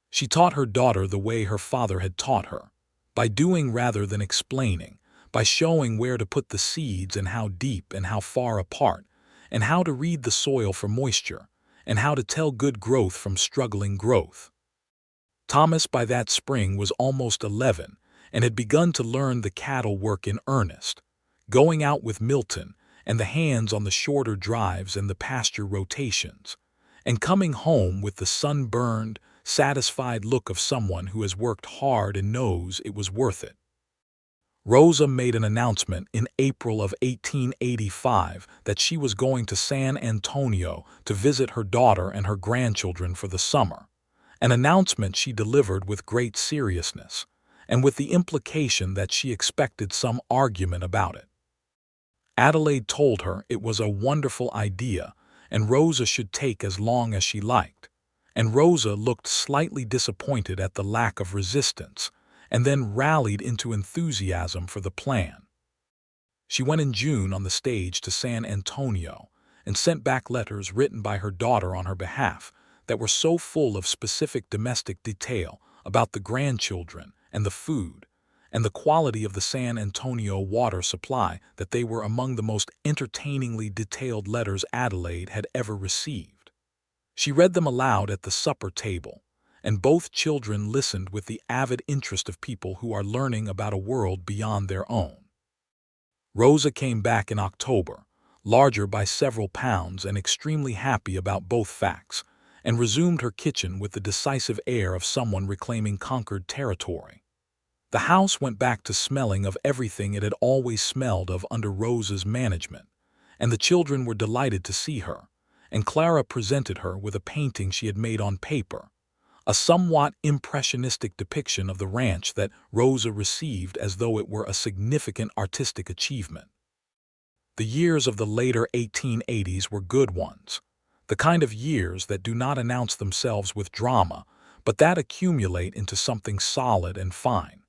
She taught her daughter the way her father had taught her, by doing rather than explaining, by showing where to put the seeds and how deep and how far apart, and how to read the soil for moisture, and how to tell good growth from struggling growth. Thomas by that spring was almost 11 and had begun to learn the cattle work in earnest, going out with Milton and the hands on the shorter drives and the pasture rotations, and coming home with the sunburned, satisfied look of someone who has worked hard and knows it was worth it. Rosa made an announcement in April of 1885 that she was going to San Antonio to visit her daughter and her grandchildren for the summer, an announcement she delivered with great seriousness, and with the implication that she expected some argument about it. Adelaide told her it was a wonderful idea and Rosa should take as long as she liked, and Rosa looked slightly disappointed at the lack of resistance and then rallied into enthusiasm for the plan. She went in June on the stage to San Antonio and sent back letters written by her daughter on her behalf that were so full of specific domestic detail about the grandchildren and the food and the quality of the San Antonio water supply that they were among the most entertainingly detailed letters Adelaide had ever received. She read them aloud at the supper table, and both children listened with the avid interest of people who are learning about a world beyond their own. Rosa came back in October, larger by several pounds and extremely happy about both facts, and resumed her kitchen with the decisive air of someone reclaiming conquered territory. The house went back to smelling of everything it had always smelled of under Rosa's management, and the children were delighted to see her, and Clara presented her with a painting she had made on paper, a somewhat impressionistic depiction of the ranch that Rosa received as though it were a significant artistic achievement. The years of the later 1880s were good ones, the kind of years that do not announce themselves with drama, but that accumulate into something solid and fine.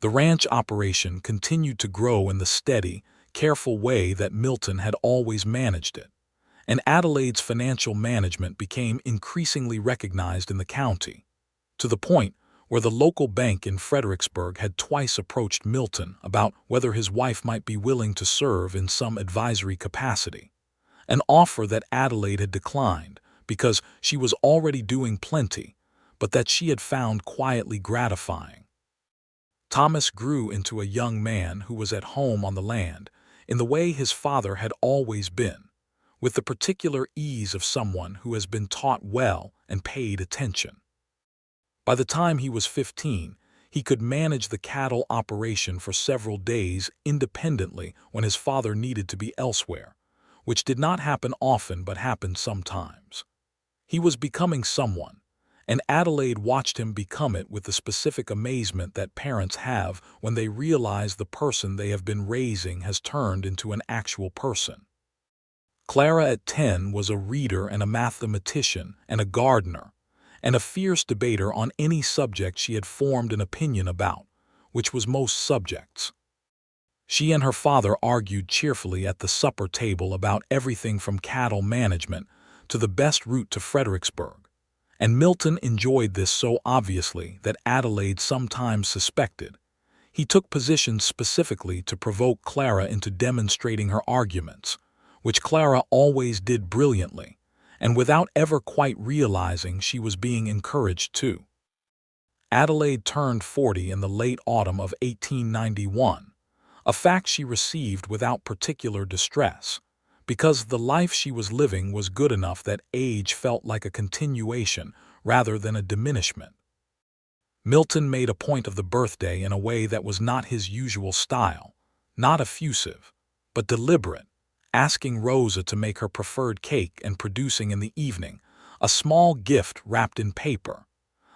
The ranch operation continued to grow in the steady, careful way that Milton had always managed it, and Adelaide's financial management became increasingly recognized in the county, to the point where the local bank in Fredericksburg had twice approached Milton about whether his wife might be willing to serve in some advisory capacity, an offer that Adelaide had declined because she was already doing plenty, but that she had found quietly gratifying. Thomas grew into a young man who was at home on the land in the way his father had always been, with the particular ease of someone who has been taught well and paid attention. By the time he was 15, he could manage the cattle operation for several days independently when his father needed to be elsewhere, which did not happen often but happened sometimes. He was becoming someone, and Adelaide watched him become it with the specific amazement that parents have when they realize the person they have been raising has turned into an actual person. Clara at 10 was a reader and a mathematician and a gardener, and a fierce debater on any subject she had formed an opinion about, which was most subjects. She and her father argued cheerfully at the supper table about everything from cattle management to the best route to Fredericksburg, and Milton enjoyed this so obviously that Adelaide sometimes suspected he took positions specifically to provoke Clara into demonstrating her arguments, which Clara always did brilliantly, and without ever quite realizing she was being encouraged to. Adelaide turned 40 in the late autumn of 1891, a fact she received without particular distress, because the life she was living was good enough that age felt like a continuation rather than a diminishment. Milton made a point of the birthday in a way that was not his usual style, not effusive, but deliberate, asking Rosa to make her preferred cake and producing in the evening a small gift wrapped in paper,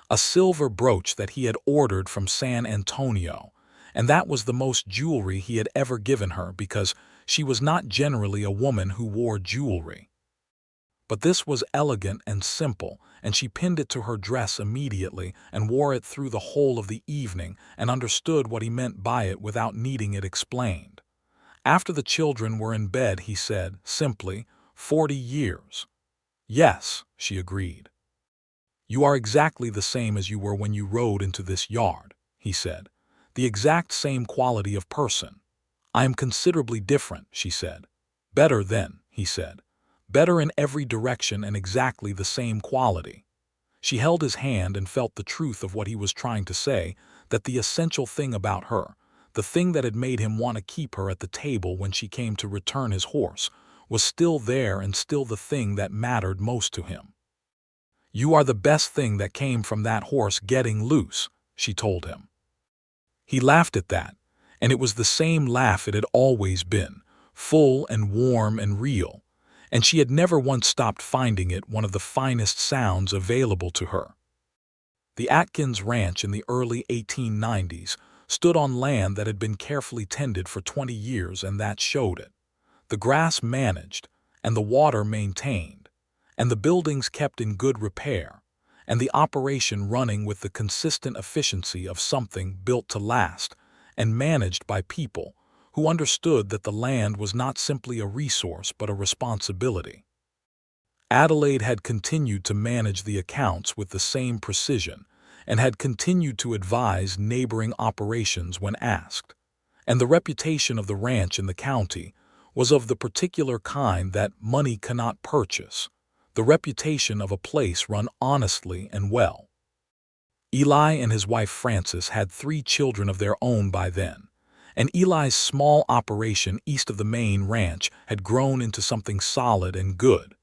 a silver brooch that he had ordered from San Antonio, and that was the most jewelry he had ever given her because she was not generally a woman who wore jewelry. But this was elegant and simple, and she pinned it to her dress immediately and wore it through the whole of the evening and understood what he meant by it without needing it explained. After the children were in bed, he said, simply, 40 years. Yes, she agreed. You are exactly the same as you were when you rode into this yard, he said, the exact same quality of person. I am considerably different, she said. Better then, he said. Better in every direction and exactly the same quality. She held his hand and felt the truth of what he was trying to say, that the essential thing about her, the thing that had made him want to keep her at the table when she came to return his horse, was still there and still the thing that mattered most to him. You are the best thing that came from that horse getting loose, she told him. He laughed at that, and it was the same laugh it had always been, full and warm and real, and she had never once stopped finding it one of the finest sounds available to her. The Atkins Ranch in the early 1890s stood on land that had been carefully tended for 20 years, and that showed it. The grass managed, and the water maintained, and the buildings kept in good repair, and the operation running with the consistent efficiency of something built to last and managed by people who understood that the land was not simply a resource but a responsibility. Adelaide had continued to manage the accounts with the same precision and had continued to advise neighboring operations when asked. And the reputation of the ranch in the county was of the particular kind that money cannot purchase, the reputation of a place run honestly and well. Eli and his wife Frances had 3 children of their own by then, and Eli's small operation east of the main ranch had grown into something solid and good.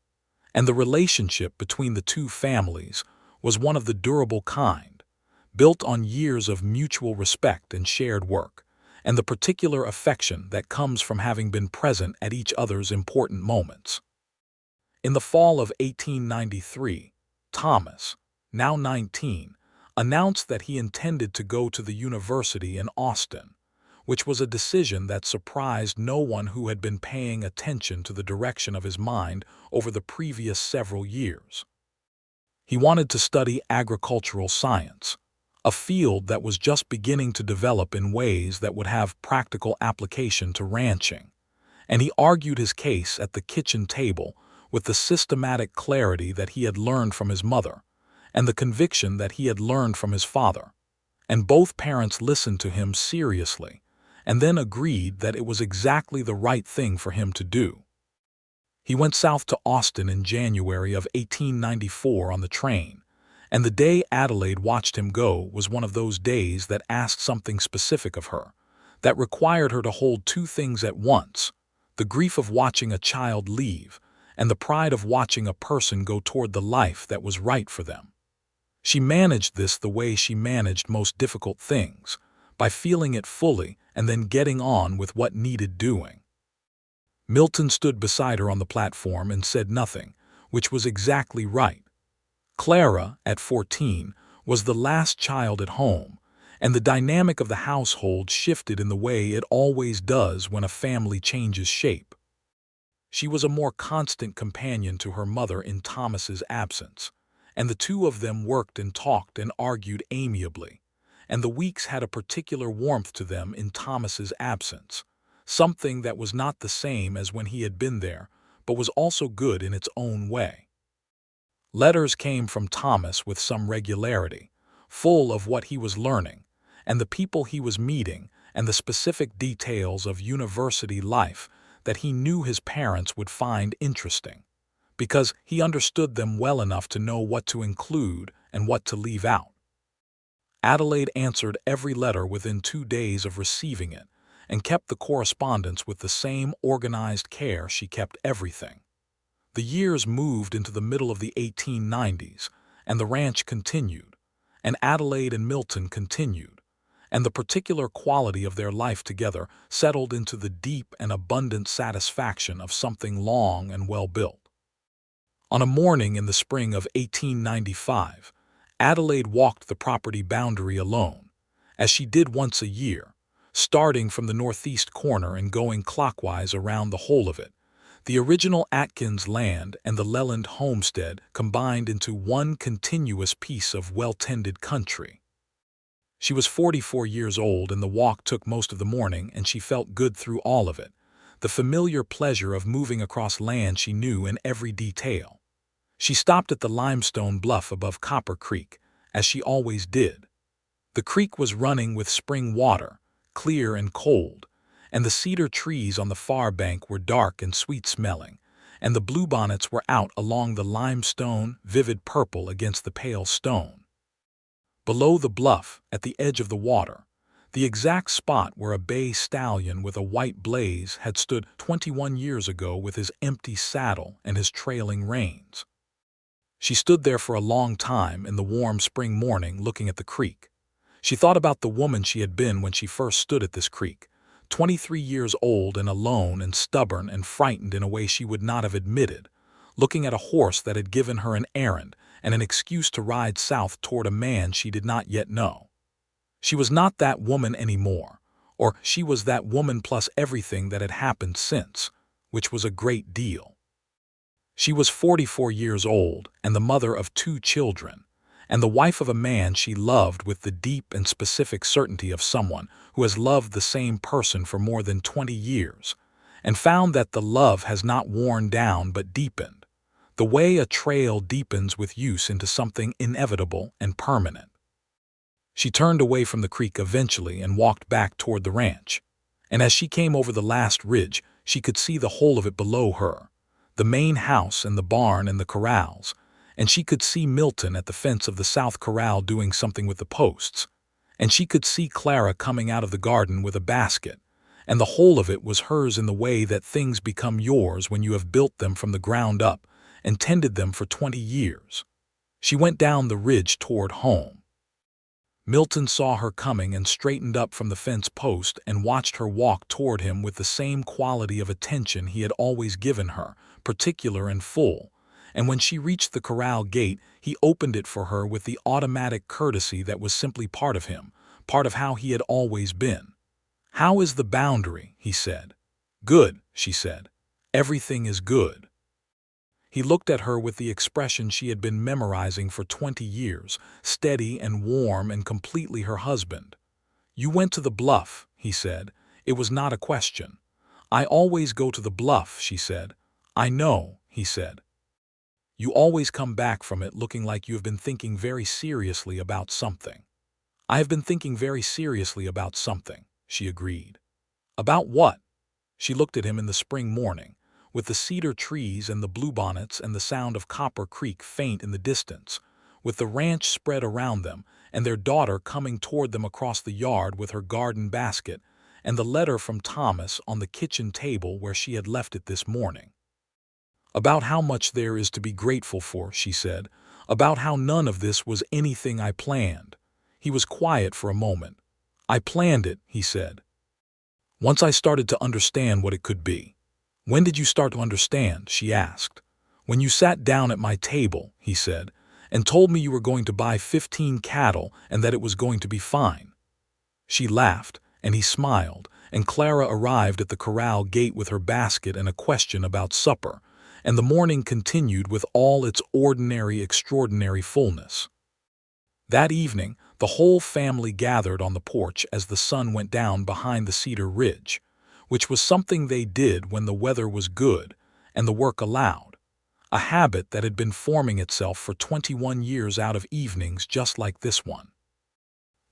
And the relationship between the 2 families was one of the durable kind, built on years of mutual respect and shared work, and the particular affection that comes from having been present at each other's important moments. In the fall of 1893, Thomas, now 19, announced that he intended to go to the university in Austin, which was a decision that surprised no one who had been paying attention to the direction of his mind over the previous several years. He wanted to study agricultural science, a field that was just beginning to develop in ways that would have practical application to ranching, and he argued his case at the kitchen table with the systematic clarity that he had learned from his mother and the conviction that he had learned from his father, and both parents listened to him seriously and then agreed that it was exactly the right thing for him to do. He went south to Austin in January of 1894 on the train, and the day Adelaide watched him go was one of those days that asked something specific of her, that required her to hold 2 things at once: the grief of watching a child leave and the pride of watching a person go toward the life that was right for them. She managed this the way she managed most difficult things, by feeling it fully and then getting on with what needed doing. Milton stood beside her on the platform and said nothing, which was exactly right. Clara, at 14, was the last child at home, and the dynamic of the household shifted in the way it always does when a family changes shape. She was a more constant companion to her mother in Thomas's absence, and the 2 of them worked and talked and argued amiably, and the weeks had a particular warmth to them in Thomas's absence, something that was not the same as when he had been there, but was also good in its own way. Letters came from Thomas with some regularity, full of what he was learning, and the people he was meeting, and the specific details of university life that he knew his parents would find interesting, because he understood them well enough to know what to include and what to leave out. Adelaide answered every letter within 2 days of receiving it, and kept the correspondence with the same organized care she kept everything. The years moved into the middle of the 1890s, and the ranch continued, and Adelaide and Milton continued, and the particular quality of their life together settled into the deep and abundant satisfaction of something long and well built. On a morning in the spring of 1895, Adelaide walked the property boundary alone, as she did once a year, starting from the northeast corner and going clockwise around the whole of it. The original Atkins land and the Leland homestead combined into one continuous piece of well-tended country. She was 44 years old, and the walk took most of the morning, and she felt good through all of it, the familiar pleasure of moving across land she knew in every detail. She stopped at the limestone bluff above Copper Creek, as she always did. The creek was running with spring water, clear and cold, and the cedar trees on the far bank were dark and sweet-smelling, and the bluebonnets were out along the limestone, vivid purple against the pale stone. Below the bluff, at the edge of the water, the exact spot where a bay stallion with a white blaze had stood 21 years ago with his empty saddle and his trailing reins. She stood there for a long time in the warm spring morning looking at the creek. She thought about the woman she had been when she first stood at this creek, 23 years old and alone and stubborn and frightened in a way she would not have admitted, looking at a horse that had given her an errand and an excuse to ride south toward a man she did not yet know. She was not that woman anymore, or she was that woman plus everything that had happened since, which was a great deal. She was 44 years old and the mother of 2 children, and the wife of a man she loved with the deep and specific certainty of someone who has loved the same person for more than 20 years, and found that the love has not worn down but deepened, the way a trail deepens with use into something inevitable and permanent. She turned away from the creek eventually and walked back toward the ranch, and as she came over the last ridge, she could see the whole of it below her, the main house and the barn and the corrals, and she could see Milton at the fence of the south corral doing something with the posts, and she could see Clara coming out of the garden with a basket, and the whole of it was hers in the way that things become yours when you have built them from the ground up and tended them for 20 years. She went down the ridge toward home. Milton saw her coming and straightened up from the fence post and watched her walk toward him with the same quality of attention he had always given her, particular and full, and when she reached the corral gate, he opened it for her with the automatic courtesy that was simply part of him, part of how he had always been. "How is the boundary?" he said. "Good," she said. "Everything is good." He looked at her with the expression she had been memorizing for 20 years, steady and warm and completely her husband. "You went to the bluff," he said. It was not a question. "I always go to the bluff," she said. "I know," he said. "You always come back from it looking like you have been thinking very seriously about something." "I have been thinking very seriously about something," she agreed. "About what?" She looked at him in the spring morning, with the cedar trees and the bluebonnets and the sound of Copper Creek faint in the distance, with the ranch spread around them and their daughter coming toward them across the yard with her garden basket and the letter from Thomas on the kitchen table where she had left it this morning. "About how much there is to be grateful for," she said. "About how none of this was anything I planned." He was quiet for a moment. "I planned it," he said. "Once I started to understand what it could be." "When did you start to understand?" she asked. "When you sat down at my table," he said, "and told me you were going to buy 15 cattle and that it was going to be fine." She laughed, and he smiled, and Clara arrived at the corral gate with her basket and a question about supper, and the morning continued with all its ordinary, extraordinary fullness. That evening, the whole family gathered on the porch as the sun went down behind the cedar ridge, which was something they did when the weather was good and the work allowed, a habit that had been forming itself for 21 years out of evenings just like this one.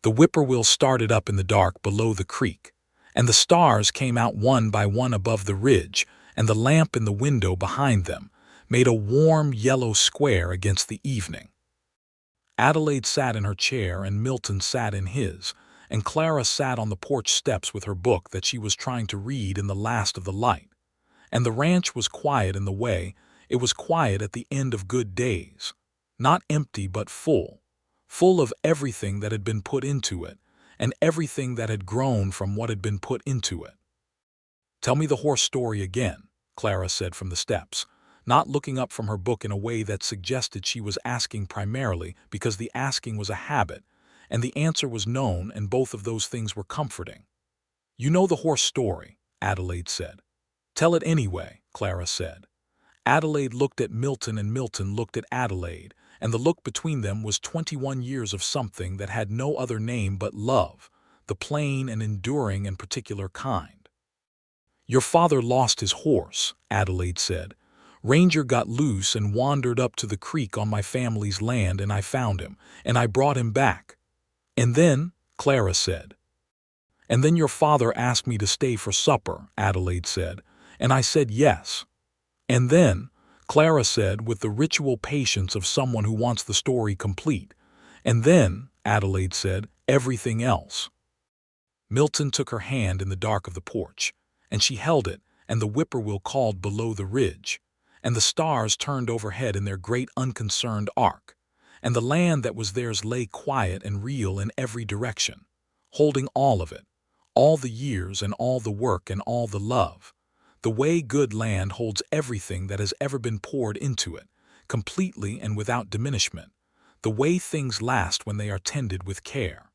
The whippoorwill started up in the dark below the creek, and the stars came out one by one above the ridge, and the lamp in the window behind them made a warm yellow square against the evening. Adelaide sat in her chair and Milton sat in his, and Clara sat on the porch steps with her book that she was trying to read in the last of the light. And the ranch was quiet in the way it was quiet at the end of good days, not empty but full, full of everything that had been put into it, and everything that had grown from what had been put into it. "Tell me the horse story again," Clara said from the steps, not looking up from her book in a way that suggested she was asking primarily because the asking was a habit, and the answer was known, and both of those things were comforting. "You know the horse story," Adelaide said. "Tell it anyway," Clara said. Adelaide looked at Milton and Milton looked at Adelaide, and the look between them was 21 years of something that had no other name but love, the plain and enduring and particular kind. "Your father lost his horse," Adelaide said. "Ranger got loose and wandered up to the creek on my family's land, and I found him, and I brought him back." "And then?" Clara said. "And then your father asked me to stay for supper," Adelaide said, "and I said yes." "And then," Clara said with the ritual patience of someone who wants the story complete, "and then," Adelaide said, "everything else." Milton took her hand in the dark of the porch, and she held it, and the whippoorwill called below the ridge, and the stars turned overhead in their great unconcerned arc, and the land that was theirs lay quiet and real in every direction, holding all of it, all the years and all the work and all the love, the way good land holds everything that has ever been poured into it, completely and without diminishment, the way things last when they are tended with care.